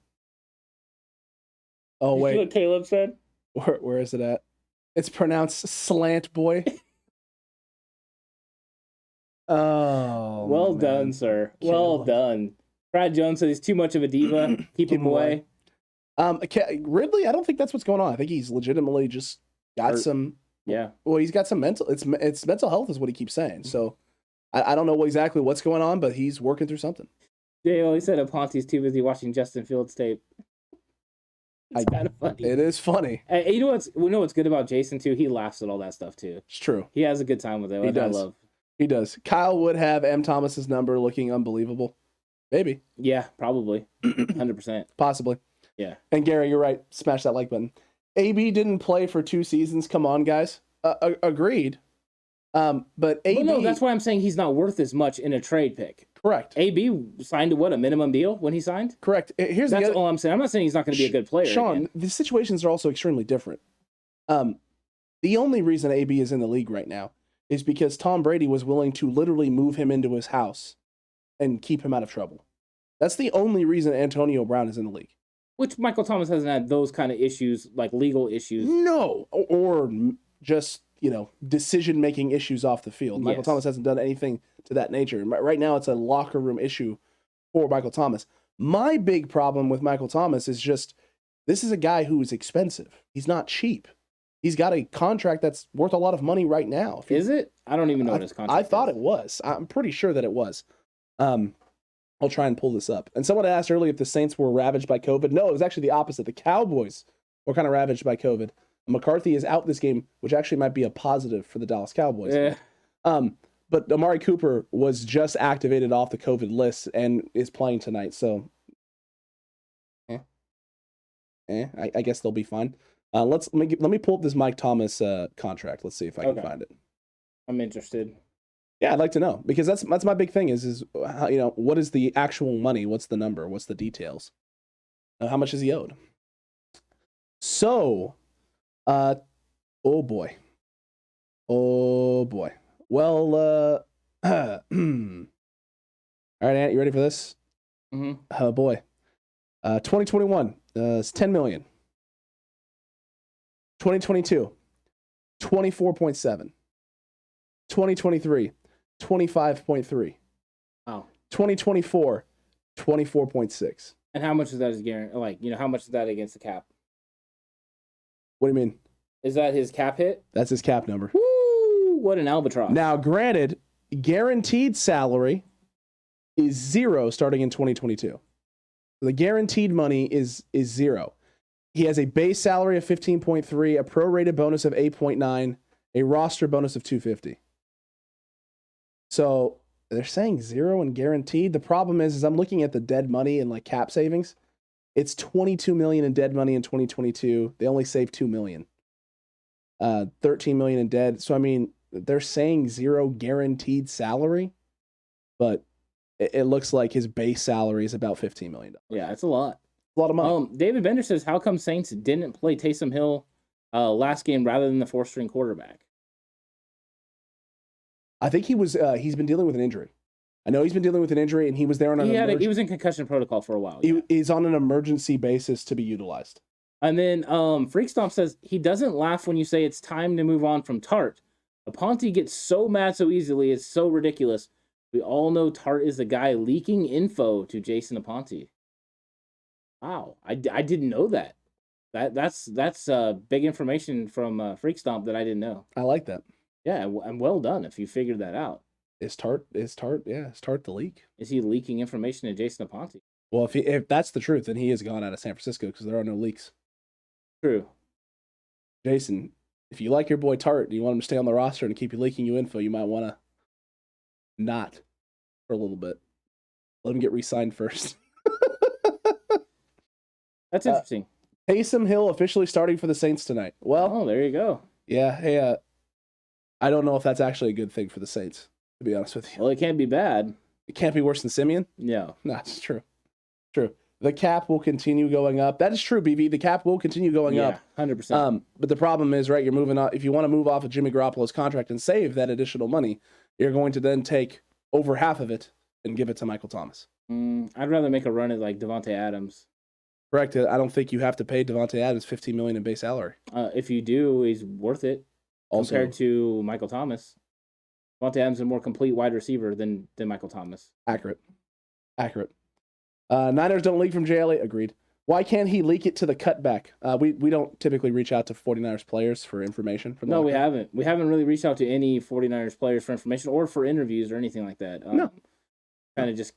Oh, wait. You see what Caleb said? Where is it at? It's pronounced slant boy. Oh, well man. done, sir. Well Caleb. done. Brad Jones said he's too much of a diva. Keep him away. Ridley, I don't think that's what's going on. I think he's legitimately just got some. Yeah. Well, he's got some mental. It's mental health is what he keeps saying. So I don't know exactly what's going on, but he's working through something. Jay always said Aponte's too busy watching Justin Fields tape. It's kind of funny. It is funny. And you know what's good about Jason too? He laughs at all that stuff too. It's true. He has a good time with it. He does. I love. He does. Kyle would have M. Thomas's number looking unbelievable. Maybe. Yeah, probably. 100%. Possibly. Yeah. And Gary, you're right. Smash that like button. AB didn't play for 2 seasons. Come on, guys. Agreed. But AB... Well, no, that's why I'm saying he's not worth as much in a trade pick. Correct. AB signed a minimum deal when he signed? Correct. That's all I'm saying. I'm not saying he's not going to be a good player. Sean, again. the situations are also extremely different. The only reason AB is in the league right now is because Tom Brady was willing to literally move him into his house and keep him out of trouble. That's the only reason Antonio Brown is in the league. Which Michael Thomas hasn't had those kind of issues, like legal issues. No, or just, decision-making issues off the field. Michael Yes. Thomas hasn't done anything to that nature. Right now, it's a locker room issue for Michael Thomas. My big problem with Michael Thomas is just, this is a guy who is expensive. He's not cheap. He's got a contract that's worth a lot of money right now. Is it? I don't even know what his contract I thought is. it was. I'm pretty sure that it was. I'll try and pull this up. And someone asked earlier if the Saints were ravaged by COVID. No, it was actually the opposite. The Cowboys were kind of ravaged by COVID. McCarthy is out this game, which actually might be a positive for the Dallas Cowboys. Yeah. But Amari Cooper was just activated off the COVID list and is playing tonight. So, I guess they'll be fine. Let me pull up this Mike Thomas contract. Let's see if I can find it. I'm interested. Yeah, I'd like to know, because that's my big thing is how, what is the actual money? What's the number? What's the details? How much is he owed? So, oh boy. Well, all right, Ant, you ready for this? Mm-hmm. Oh boy. 2021 is $10 million. 2022, 24.7. 2023, 25.3. Wow. 2024, 24.6. And how much is that? How much is that against the cap? What do you mean? Is that his cap hit? That's his cap number. Woo! What an albatross. Now, granted, guaranteed salary is 0 starting in 2022. The guaranteed money is 0. He has a base salary of 15.3, a prorated bonus of 8.9, a roster bonus of 250. So they're saying 0 and guaranteed. The problem is I'm looking at the dead money and cap savings. It's $22 million in dead money in 2022. They only saved $2 million. $13 million in dead. So they're saying 0 guaranteed salary, but it looks like his base salary is about $15 million. Yeah, it's a lot. A lot of money. David Bender says, how come Saints didn't play Taysom Hill last game rather than the 4th-string quarterback? I think he's been dealing with an injury. I know he's been dealing with an injury, and he was there on he was in concussion protocol for a while. Yeah. He's on an emergency basis to be utilized. And then Freak Stomp says, he doesn't laugh when you say it's time to move on from Tart. Aponte gets so mad so easily, it's so ridiculous. We all know Tart is the guy leaking info to Jason Aponte. Wow, I didn't know that. That's big information from Freak Stomp that I didn't know. I like that. Yeah, and well done if you figured that out. Is Tart the leak? Is he leaking information to Jason Aponte? Well, if that's the truth, then he is gone out of San Francisco because there are no leaks. True. Jason, if you like your boy Tart and you want him to stay on the roster and keep leaking you info, you might want to not for a little bit. Let him get re-signed first. That's interesting. Taysom Hill officially starting for the Saints tonight. Well, there you go. Yeah, hey, I don't know if that's actually a good thing for the Saints, to be honest with you. Well, it can't be bad. It can't be worse than Simeon? No. No, it's true. True. the cap will continue going up. That is true, BV. The cap will continue going up. 100%. But the problem is, right, you're moving on. If you want to move off of Jimmy Garoppolo's contract and save that additional money, you're going to then take over half of it and give it to Michael Thomas. I'd rather make a run at like Devontae Adams. Correct. I don't think you have to pay Devontae Adams $15 million in base salary. If you do, he's worth it compared to Michael Thomas. Devontae Adams is a more complete wide receiver than Michael Thomas. Accurate. Niners don't leak from JLA. Agreed. Why can't he leak it to the cutback? We don't typically reach out to 49ers players for information. From we haven't. We haven't really reached out to any 49ers players for information or for interviews or anything like that. No. Kind of just,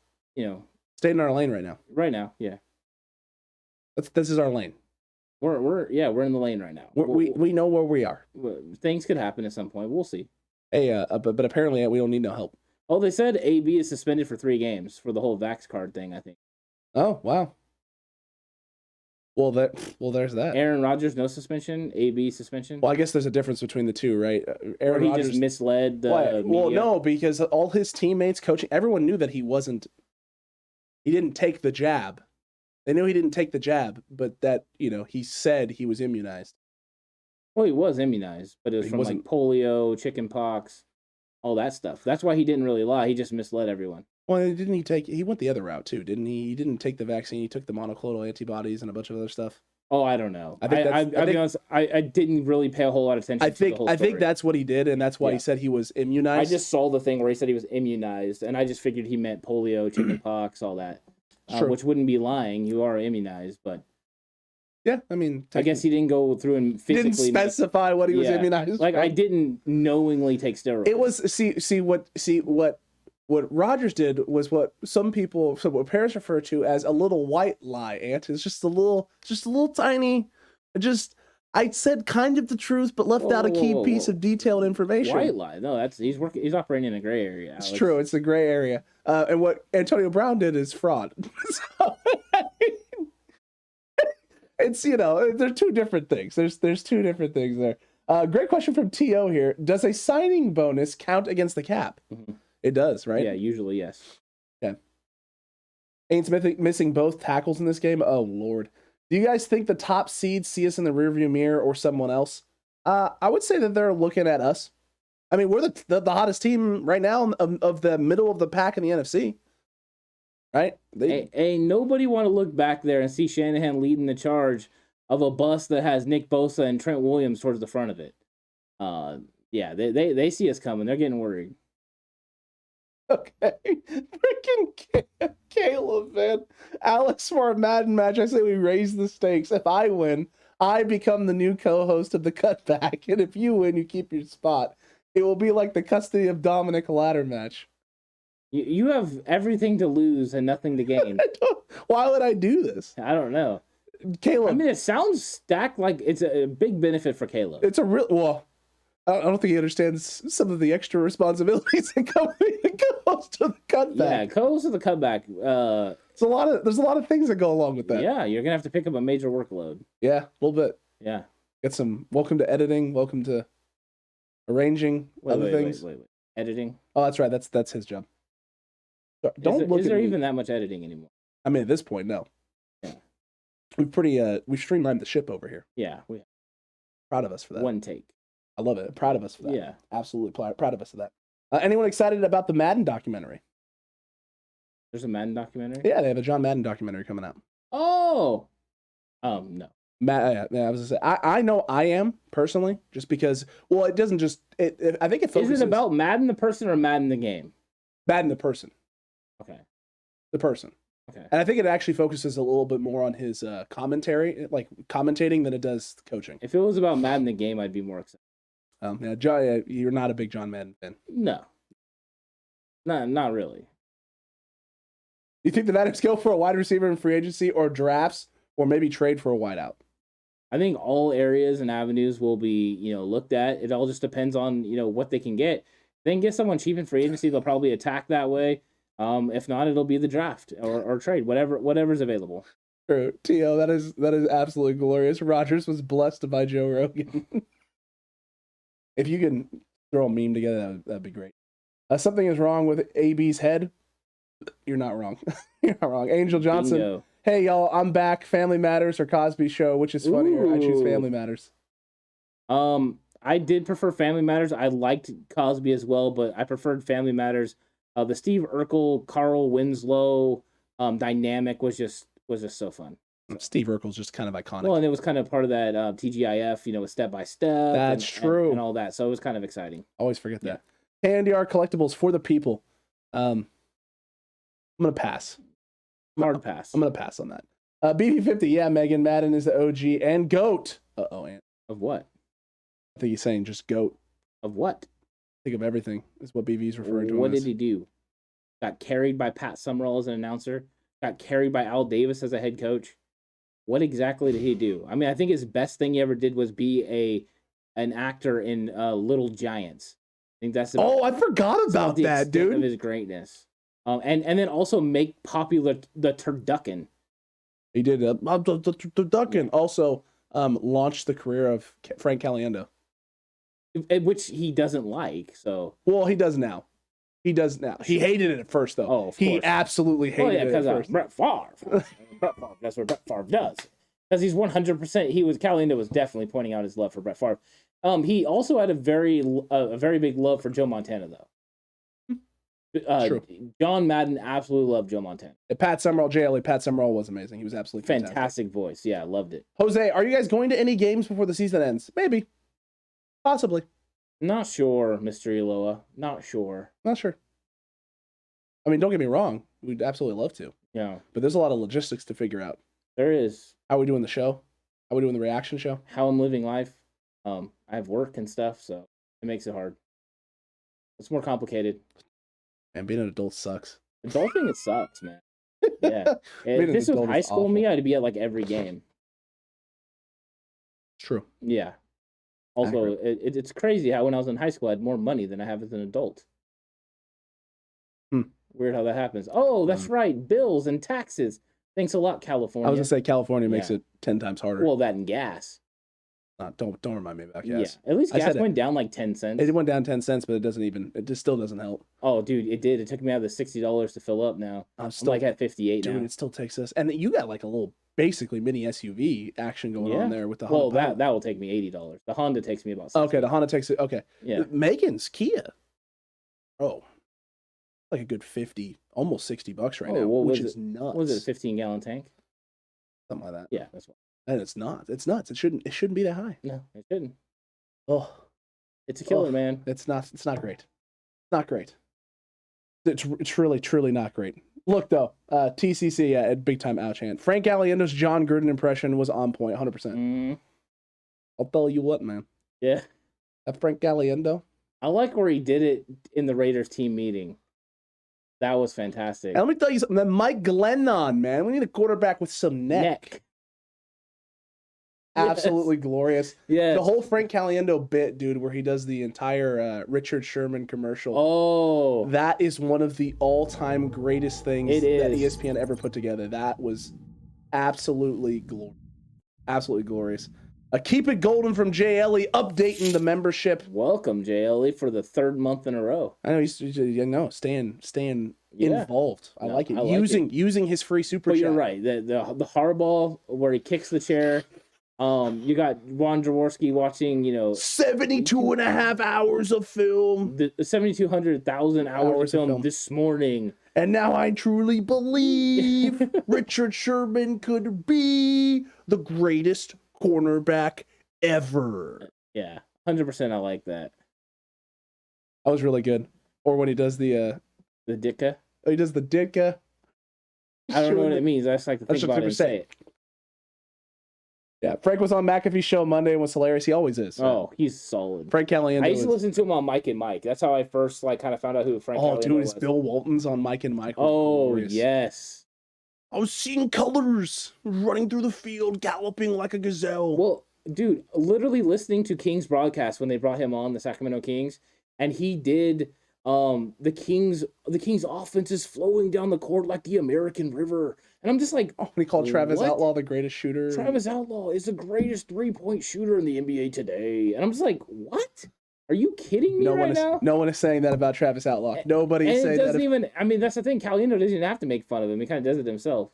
stay in our lane right now. Right now, yeah. This is our lane. We're in the lane right now. We know where we are. Things could happen at some point. We'll see. Hey, but apparently we don't need no help. Oh, they said AB is suspended for 3 games for the whole Vax card thing, I think. Oh, wow. Well, there's that. Aaron Rodgers, no suspension. AB suspension. Well, I guess there's a difference between the two, right? Aaron Rodgers just misled the media. Well, no, because all his teammates, coaching, everyone knew that he didn't take the jab. They knew he didn't take the jab, but that, he said he was immunized. Well, he was immunized, but it was from like polio, chicken pox, all that stuff. That's why he didn't really lie. He just misled everyone. Well, he went the other route too, didn't he? He didn't take the vaccine. He took the monoclonal antibodies and a bunch of other stuff. Oh, I don't know. I'll be honest, I didn't really pay a whole lot of attention to the whole story. I think that's what he did, and that's why he said he was immunized. I just saw the thing where he said he was immunized, and I just figured he meant polio, chicken pox, all that. Which wouldn't be lying. You are immunized, but yeah, I mean, I guess he didn't go through and physically didn't specify what he was immunized. Like, right? I didn't knowingly take steroids. It was what Rodgers did was what what parents refer to as a little white lie. Ant, it's just a little tiny. I said kind of the truth, but left out a key piece of detailed information. White lie? No, he's operating in a gray area. Alex. It's true. It's the gray area. And what Antonio Brown did is fraud. It's they're two different things. There's two different things there. Great question from To here. Does a signing bonus count against the cap? Mm-hmm. It does, right? Yeah, usually yes. Okay. Ain't missing both tackles in this game. Oh Lord. Do you guys think the top seeds see us in the rearview mirror or someone else? I would say that they're looking at us. I mean, we're the hottest team right now of the middle of the pack in the NFC. Right? Ain't nobody want to look back there and see Shanahan leading the charge of a bus that has Nick Bosa and Trent Williams towards the front of it. Yeah, they see us coming. They're getting worried. Okay. Freaking Caleb, man. Alex, for a Madden match, I say we raise the stakes. If I win, I become the new co-host of the Cutback. And if you win, you keep your spot. It will be like the custody of Dominic ladder match. You have everything to lose and nothing to gain. Why would I do this? I don't know. Caleb. I mean, it sounds stacked like it's a big benefit for Caleb. It's a real... Well, I don't think he understands some of the extra responsibilities that come with the co-host of the Cutback. Yeah, co-host of the Cutback. There's a lot of things that go along with that. Yeah, you're gonna have to pick up a major workload. Yeah, a little bit. Yeah. Get some. Welcome to editing. Welcome to arranging other things. Wait. Editing. Oh, that's right. That's his job. Is there even that much editing anymore? I mean, at this point, no. Yeah. We've streamlined the ship over here. Yeah, we. Proud of us for that. One take. I love it. Proud of us for that. Yeah. Absolutely proud of us for that. Anyone excited about the Madden documentary? There's a Madden documentary? Yeah, they have a John Madden documentary coming out. Oh! No. I was gonna say, I know I am, personally, just because, well, it doesn't just, I think it focuses... Is it about Madden the person or Madden the game? Madden the person. Okay. The person. Okay. And I think it actually focuses a little bit more on his commentary, like commentating, than it does coaching. If it was about Madden the game, I'd be more excited. John, you're not a big John Madden fan. No. Not really. You think the Niners go for a wide receiver in free agency or drafts or maybe trade for a wideout? I think all areas and avenues will be, looked at. It all just depends on, what they can get. If they can get someone cheap in free agency, they'll probably attack that way. If not, it'll be the draft or trade, whatever's available. True. T.O., that is absolutely glorious. Rodgers was blessed by Joe Rogan. If you can throw a meme together, that'd be great. Something is wrong with AB's head. You're not wrong. You're not wrong. Angel Johnson. Bingo. Hey, y'all, I'm back. Family Matters or Cosby Show, which is funnier? I choose Family Matters. I did prefer Family Matters. I liked Cosby as well, but I preferred Family Matters. The Steve Urkel, Carl Winslow dynamic was just so fun. Steve Urkel's just kind of iconic. Well, and it was kind of part of that TGIF, with step by step. That's true. And all that. So it was kind of exciting. Always forget that. KNDR Collectibles for the people. I'm going to pass. Hard pass. I'm going to pass on that. BB50, yeah, Megan Madden is the OG and GOAT. Ant. Of what? I think he's saying just GOAT. Of what? Think of everything is what BB's referring to. What did he do? Got carried by Pat Summerall as an announcer. Got carried by Al Davis as a head coach. What exactly did he do? I mean, I think his best thing he ever did was be an actor in Little Giants. I think that's I forgot about that, dude. Of his greatness. And then also make popular the turducken. He did the turducken. Also launched the career of Frank Caliendo, which he doesn't like. So he does now. He hated it at first, though. Oh, of he course. absolutely hated it at first. Brett Favre. That's what Brett Favre does. Because he's 100%. Caliendo was definitely pointing out his love for Brett Favre. He also had a very big love for Joe Montana, though. True. John Madden absolutely loved Joe Montana. Pat Summerall, JLE. Pat Summerall was amazing. He was absolutely fantastic voice. Yeah, loved it. Jose, are you guys going to any games before the season ends? Maybe. Possibly. Not sure, Mr. Eloa. Not sure. Not sure. I mean, don't get me wrong. We'd absolutely love to. Yeah. But there's a lot of logistics to figure out. There is. How are we doing the show? How are we doing the reaction show? How I'm living life. I have work and stuff, so it makes it hard. It's more complicated. And being an adult sucks. Adulting, it sucks, man. Yeah. If this was high school me, I'd be at like every game. True. Yeah. Also, it's crazy how when I was in high school, I had more money than I have as an adult. Weird how that happens. Oh, that's right. Bills and taxes. Thanks a lot, California. I was going to say California makes it 10 times harder. Well, that and gas. Don't remind me about gas. Yeah, at least gas went down like 10 cents. It went down 10 cents, but it just still doesn't help. Oh, dude, it did. It took me out of the $60 to fill up now. I'm like at 58 now. Dude, it still takes us. And you got like a little, basically mini SUV action going on there with the Honda. Well, that will take me $80. The Honda takes me about $60. Okay, the Honda takes it. Okay. Yeah. Megan's Kia. Oh, like a good 50, almost $60 right now, which is nuts. What was it, a 15-gallon tank? Something like that. Yeah, that's what. And it's not. It's nuts. It shouldn't be that high. No, it shouldn't. Oh, it's a killer, man. It's not great. Not great. It's really, truly not great. Look though, TCC at big time ouch hand. Frank Caliendo's John Gruden impression was on point, 100%. I'll tell you what, man. Yeah. That Frank Caliendo. I like where he did it in the Raiders team meeting. That was fantastic. And let me tell you something. That Mike Glennon, man. We need a quarterback with some neck. Absolutely glorious. Yeah. The whole Frank Caliendo bit, dude, where he does the entire Richard Sherman commercial. Oh. That is one of the all-time greatest things that ESPN ever put together. That was absolutely glorious. Absolutely glorious. Keep it golden from JLE, updating the membership. Welcome, JLE, for the third month in a row. I know he's staying involved. I like it. Using his free super chat. You're right. The Harbaugh where he kicks the chair. You got Ron Jaworski watching, 72 and a half hours of film. The 7,200,000 hours of film this morning. And now I truly believe Richard Sherman could be the greatest cornerback ever. Yeah, 100%. I like that. That was really good. Or when he does the Ditka. Oh, he does the Ditka. I don't know what it means. I just like to think about it and say it. Yeah, Frank was on McAfee's show Monday and was hilarious. He always is. Oh, he's solid. Frank Caliendo. I used to listen to him on Mike and Mike. That's how I first kind of found out who Frank Caliendo was. Oh, dude, his Bill Walton's on Mike and Mike. Oh, yes. I was seeing colors, running through the field, galloping like a gazelle. Well, dude, literally listening to Kings broadcast when they brought him on, the Sacramento Kings, and he did the Kings offense is flowing down the court like the American River. And I'm just like, he called Travis Outlaw the greatest shooter. Travis Outlaw is the greatest 3-point shooter in the NBA today. And I'm just like, what? Are you kidding me now? No one is saying that about Travis Outlaw. Nobody is saying that. I mean, that's the thing. Caliendo doesn't even have to make fun of him. He kind of does it himself.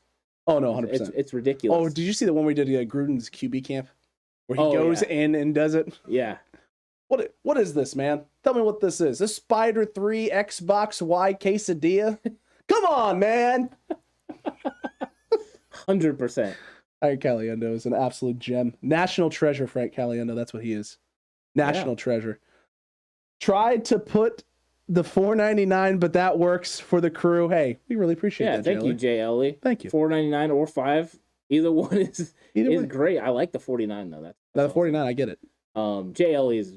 Oh no, 100%. It's ridiculous. Oh, did you see the one we did Gruden's QB camp where he Oh, goes yeah. in and does it? Yeah. What is this, man? Tell me what this is. This Spider 3 Xbox Y quesadilla? Come on, man. 100%. Frank Caliendo is an absolute gem. National treasure, Frank Caliendo. That's what he is. National treasure. Tried to put the $4.99, but that works for the crew. Hey, we really appreciate that. Thank you, Jay Ellie. Thank you. $4.99 or $5. Either one is great. I like the 49 though. That's the 49. I get it. Jay Ellie has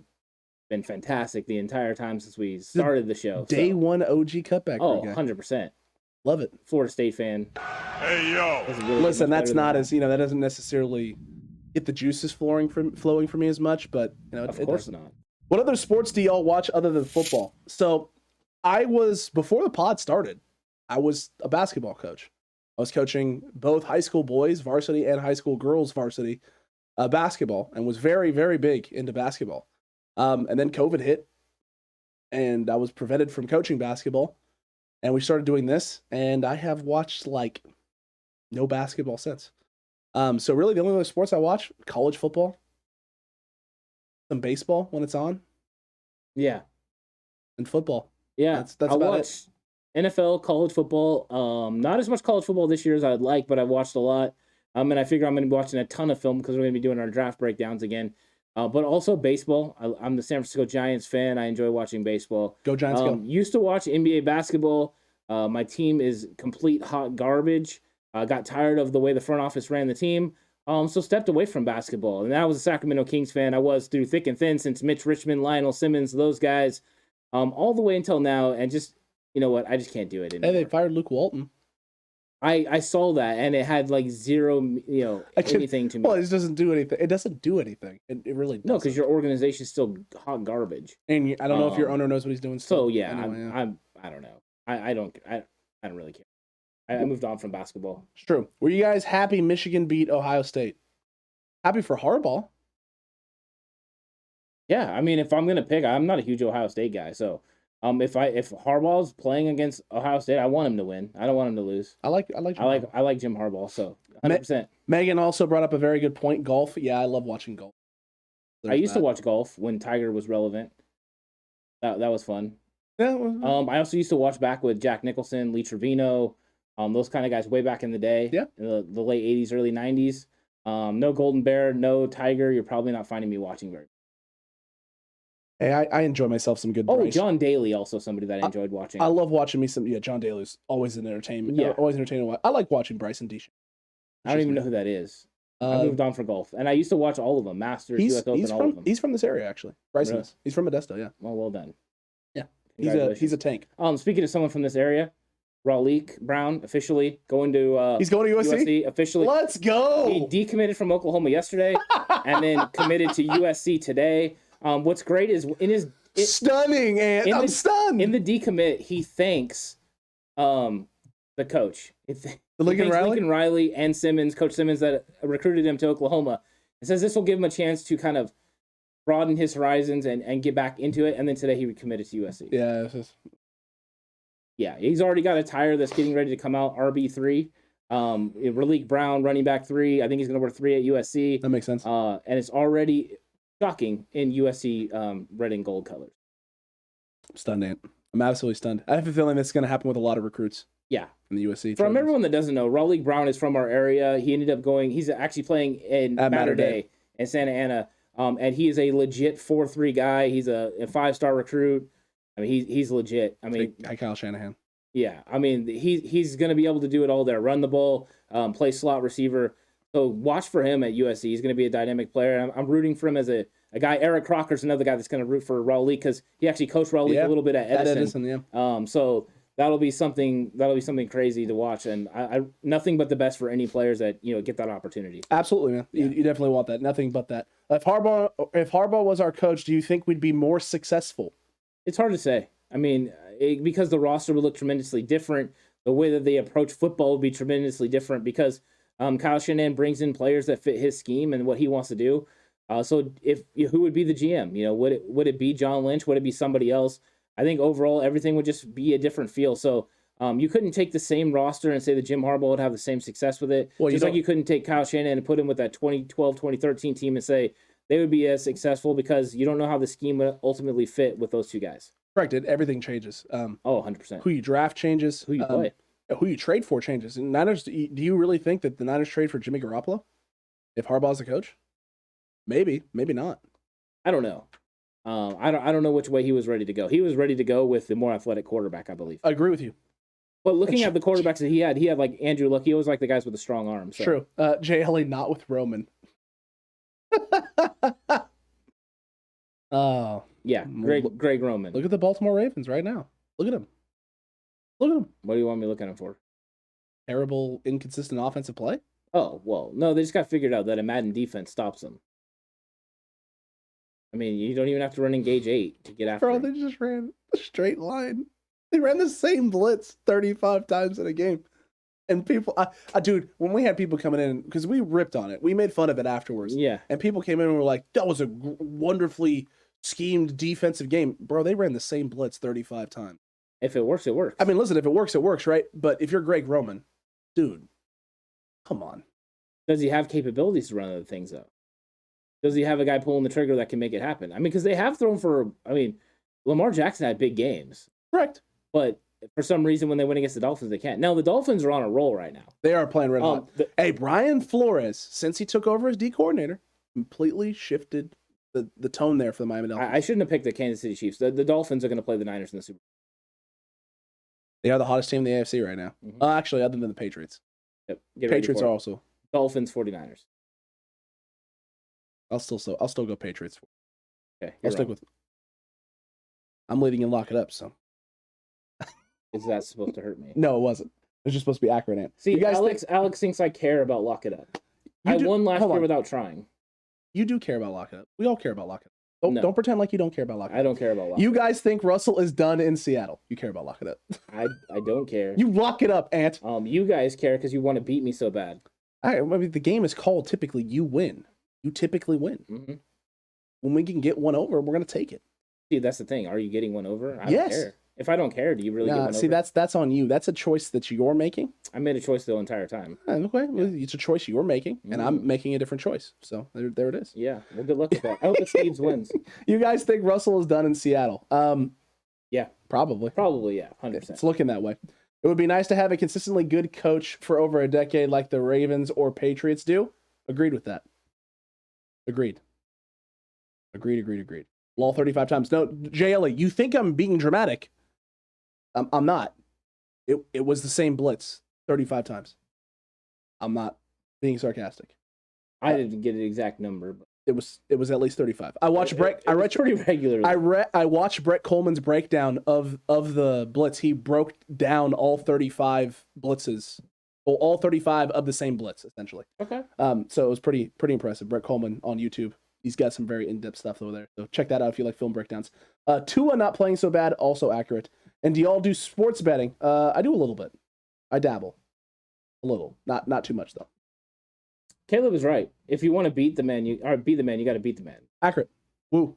been fantastic the entire time since we started the show. Day one OG cutback. Oh, 100%. Love it. Florida State fan. Hey yo. Really listen, that's not as that doesn't necessarily get the juices flowing for me as much, but of course not. What other sports do y'all watch other than football? So, before the pod started, I was a basketball coach. I was coaching both high school boys varsity and high school girls varsity basketball, and was very, very big into basketball. And then COVID hit, and I was prevented from coaching basketball, and we started doing this, and I have watched like no basketball since. So really, the only other sports I watch: college football, some baseball when it's on, and football. Yeah, that's about it. NFL, college football. Not as much college football this year as I'd like, but I've watched a lot. And I figure I'm going to be watching a ton of film because we're going to be doing our draft breakdowns again. But also baseball. I'm the San Francisco Giants fan. I enjoy watching baseball. Go Giants, go. Used to watch NBA basketball. My team is complete hot garbage. Got tired of the way the front office ran the team. So stepped away from basketball. And I was a Sacramento Kings fan. I was through thick and thin since Mitch Richmond, Lionel Simmons, those guys, all the way until now. And just, you know what? I just can't do it anymore. Hey, they fired Luke Walton. I saw that, and it had like zero, anything to me. Well, it doesn't do anything. It doesn't do anything. It really doesn't. No, because your organization is still hot garbage. And I don't know if your owner knows what he's doing. Still. So yeah, anyway, I don't know. I don't really care. I moved on from basketball. It's true. Were you guys happy Michigan beat Ohio State? Happy for Harbaugh. Yeah, I mean, if I'm gonna pick, I'm not a huge Ohio State guy, so. If Harbaugh's playing against Ohio State, I want him to win. I don't want him to lose. I like Jim Harbaugh. So 100%. Megan also brought up a very good point. Golf. Yeah, I love watching golf. I used to watch golf when Tiger was relevant. That was fun. Yeah. I also used to watch back with Jack Nicholson, Lee Trevino, those kind of guys way back in the day. Yeah. In the late 80s, early 90s. No Golden Bear, no Tiger. You're probably not finding me watching very. Hey, I enjoy myself some good. Oh, John Daly, also somebody that I enjoyed watching. I love watching me some. Yeah, John Daly's always an entertainment. Yeah, always entertaining. I like watching Bryson DeChambeau. I don't even know who that is. I moved on for golf, and I used to watch all of them, Masters, US Open, all of them. He's from this area actually. Bryson Really? is. He's from Modesto. Yeah. Well done. Yeah, he's a tank. Speaking of someone from this area, Raleigh Brown officially going to. He's going to USC. Officially. Let's go. He decommitted from Oklahoma yesterday, and then committed to USC today. What's great is in his. Stunning, and I'm stunned. In the decommit, he thanks the coach. Lincoln Riley and Simmons, Coach Simmons, that recruited him to Oklahoma. It says this will give him a chance to kind of broaden his horizons and get back into it. And then today he committed to USC. Yeah. He's already got a tire that's getting ready to come out, RB3. Raleigh Brown, running back 3. I think he's going to wear 3 at USC. That makes sense. And it's already shocking in USC red and gold colors. I'm stunned, Ant. I'm absolutely stunned. I have a feeling that's going to happen with a lot of recruits. Yeah. In the USC. From everyone that doesn't know, Raleigh Brown is from our area. He ended up he's actually playing in Mater Dei in Santa Ana. And he is a legit 4-3 guy. He's a 5-star recruit. I mean, he's legit. I mean, like Kyle Shanahan. Yeah. I mean, he's going to be able to do it all there. Run the ball, play slot receiver. So watch for him at USC. He's going to be a dynamic player. I'm rooting for him as a guy. Eric Crocker's another guy that's going to root for Raleigh because he actually coached Raleigh a little bit at Edison. So that'll be something crazy to watch, and I nothing but the best for any players that get that opportunity. Absolutely, man. Yeah. You definitely want that. Nothing but that. If Harbaugh was our coach, do you think we'd be more successful? It's hard to say. I mean, because the roster would look tremendously different. The way that they approach football would be tremendously different because Kyle Shanahan brings in players that fit his scheme and what he wants to do. So who would be the GM? Would it be John Lynch? Would it be somebody else? I think overall everything would just be a different feel. So You couldn't take the same roster and say that Jim Harbaugh would have the same success with it. Well, just like you couldn't take Kyle Shanahan and put him with that 2012, 2013 team and say they would be as successful because you don't know how the scheme would ultimately fit with those two guys. Correct. Everything changes. 100%. Who you draft changes. Who you play. Who you trade for changes. And Niners, do you really think that the Niners trade for Jimmy Garoppolo if Harbaugh's the coach? Maybe not. I don't know. I don't know which way he was ready to go. He was ready to go with the more athletic quarterback, I believe. I agree with you. But looking at the quarterbacks that he had like Andrew Luck. He always liked the guys with the strong arms. So. True. JLE not with Roman. Oh. Yeah, Greg Roman. Look at the Baltimore Ravens right now. Look at him. Look at him. What do you want me looking at him for? Terrible, inconsistent offensive play? Oh, well, no, they just got figured out that a Madden defense stops them. I mean, you don't even have to run engage 8 to get after Bro, him. they just ran a straight line. They ran the same blitz 35 times in a game. And people, dude, when we had people coming in, because we ripped on it, we made fun of it afterwards. Yeah. And people came in and were like, that was a wonderfully schemed defensive game. Bro, they ran the same blitz 35 times. If it works, it works. I mean, listen, if it works, right? But if you're Greg Roman, dude, come on. Does he have capabilities to run other things, though? Does he have a guy pulling the trigger that can make it happen? I mean, because they have thrown for, Lamar Jackson had big games. Correct. But for some reason, when they win against the Dolphins, they can't. Now, the Dolphins are on a roll right now. They are playing red hot. Hey, Brian Flores, since he took over as D coordinator, completely shifted the tone there for the Miami Dolphins. I shouldn't have picked the Kansas City Chiefs. The Dolphins are going to play the Niners in the Super Bowl. They are the hottest team in the AFC right now. Mm-hmm. Actually, other than the Patriots. Yep. Patriots are also. Dolphins, 49ers. I'll still go Patriots. Okay, I'll stick with. I'm leading and lock it up. So. Is that supposed to hurt me? No, it wasn't. It was just supposed to be accurate. Ant. See, you guys Alex thinks I care about lock it up. I won last year without trying. You do care about lock it up. We all care about lock it up. Don't pretend like you don't care about lock it up. I don't care about lock it up. You guys think Russell is done in Seattle. You care about lock it up. I don't care. You lock it up, Ant. You guys care because you want to beat me so bad. I mean, the game is called typically you win. You typically win. Mm-hmm. When we can get one over, we're going to take it. See, that's the thing. Are you getting one over? I Yes. don't care. If I don't care, do you really get one see, over? that's on you. That's a choice that you're making. I made a choice the entire time. Okay, it's a choice you're making, and I'm making a different choice. So there it is. Yeah, well, good luck with that. I hope the Steves wins. You guys think Russell is done in Seattle? Yeah. Probably. Probably, yeah, 100%. It's looking that way. It would be nice to have a consistently good coach for over a decade like the Ravens or Patriots do. Agreed with that. Agreed. Law 35 times. No, JLE, you think I'm being dramatic. I'm not. It was the same blitz 35 times. I'm not being sarcastic. I didn't get an exact number, but it was at least 35. I watched Brett. I read pretty regularly. I watched Brett Coleman's breakdown of the blitz. He broke down all 35 blitzes, well, all 35 of the same blitz essentially. Okay. So it was pretty impressive. Brett Coleman on YouTube. He's got some very in-depth stuff over there. So check that out if you like film breakdowns. Tua not playing so bad, also accurate. And do y'all do sports betting? I do a little bit. I dabble. A little. Not too much though. Caleb is right. If you want to beat the man, you got to beat the man. Accurate. Woo.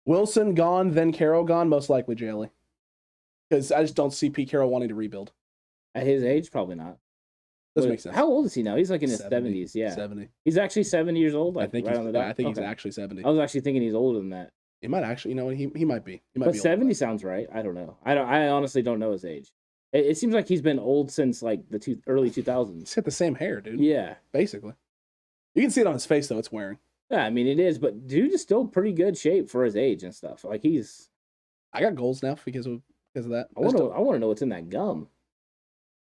Wilson gone, then Carroll gone, most likely JLE. Because I just don't see Pete Carroll wanting to rebuild. At his age, probably not. Doesn't make sense. How old is he now? He's like in his 70s. Yeah. 70. He's actually 70 years old. I think he's actually 70. I was actually thinking he's older than that. He might actually, he might be. But 70 sounds right. I don't know. I honestly don't know his age. It seems like he's been old since like the early 2000s. He's got the same hair, dude. Yeah. Basically. You can see it on his face though. It's wearing. Yeah, I mean it is, but dude is still pretty good shape for his age and stuff. Like he's. I got goals now because of that. I want to know what's in that gum.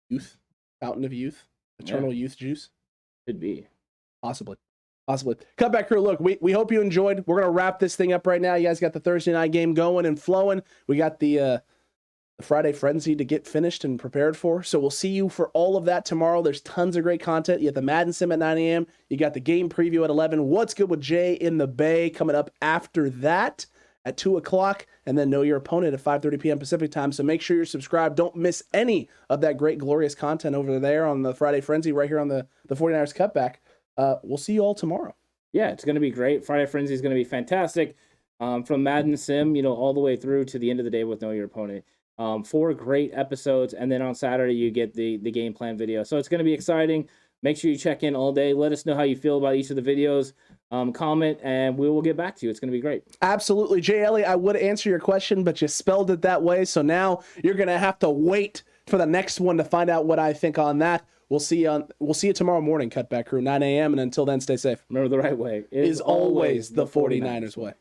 Youth, fountain of youth, eternal youth juice. Could be. Possibly. Cutback crew, look, we hope you enjoyed. We're gonna wrap this thing up right now. You guys got the Thursday night game going and flowing. We got the Friday Frenzy to get finished and prepared for. So we'll see you for all of that tomorrow. There's tons of great content. You got the Madden Sim at 9 a.m. You got the game preview at 11. What's Good with Jay in the Bay coming up after that at 2 o'clock. And then Know Your Opponent at 5:30 p.m. Pacific time. So make sure you're subscribed. Don't miss any of that great, glorious content over there on the Friday Frenzy right here on the 49ers Cutback. We'll see you all tomorrow. Yeah, it's going to be great. Friday Frenzy is going to be fantastic. From Madden Sim, all the way through to the end of the day with Know Your Opponent. 4 great episodes, and then on Saturday you get the game plan video. So it's going to be exciting. Make sure you check in all day. Let us know how you feel about each of the videos. Comment, and we will get back to you. It's going to be great. Absolutely. Jay Elliott, I would answer your question, but you spelled it that way. So now you're going to have to wait for the next one to find out what I think on that. We'll see you tomorrow morning, Cutback Crew, 9 a.m. And until then, stay safe. Remember, the right way is always the 49ers way.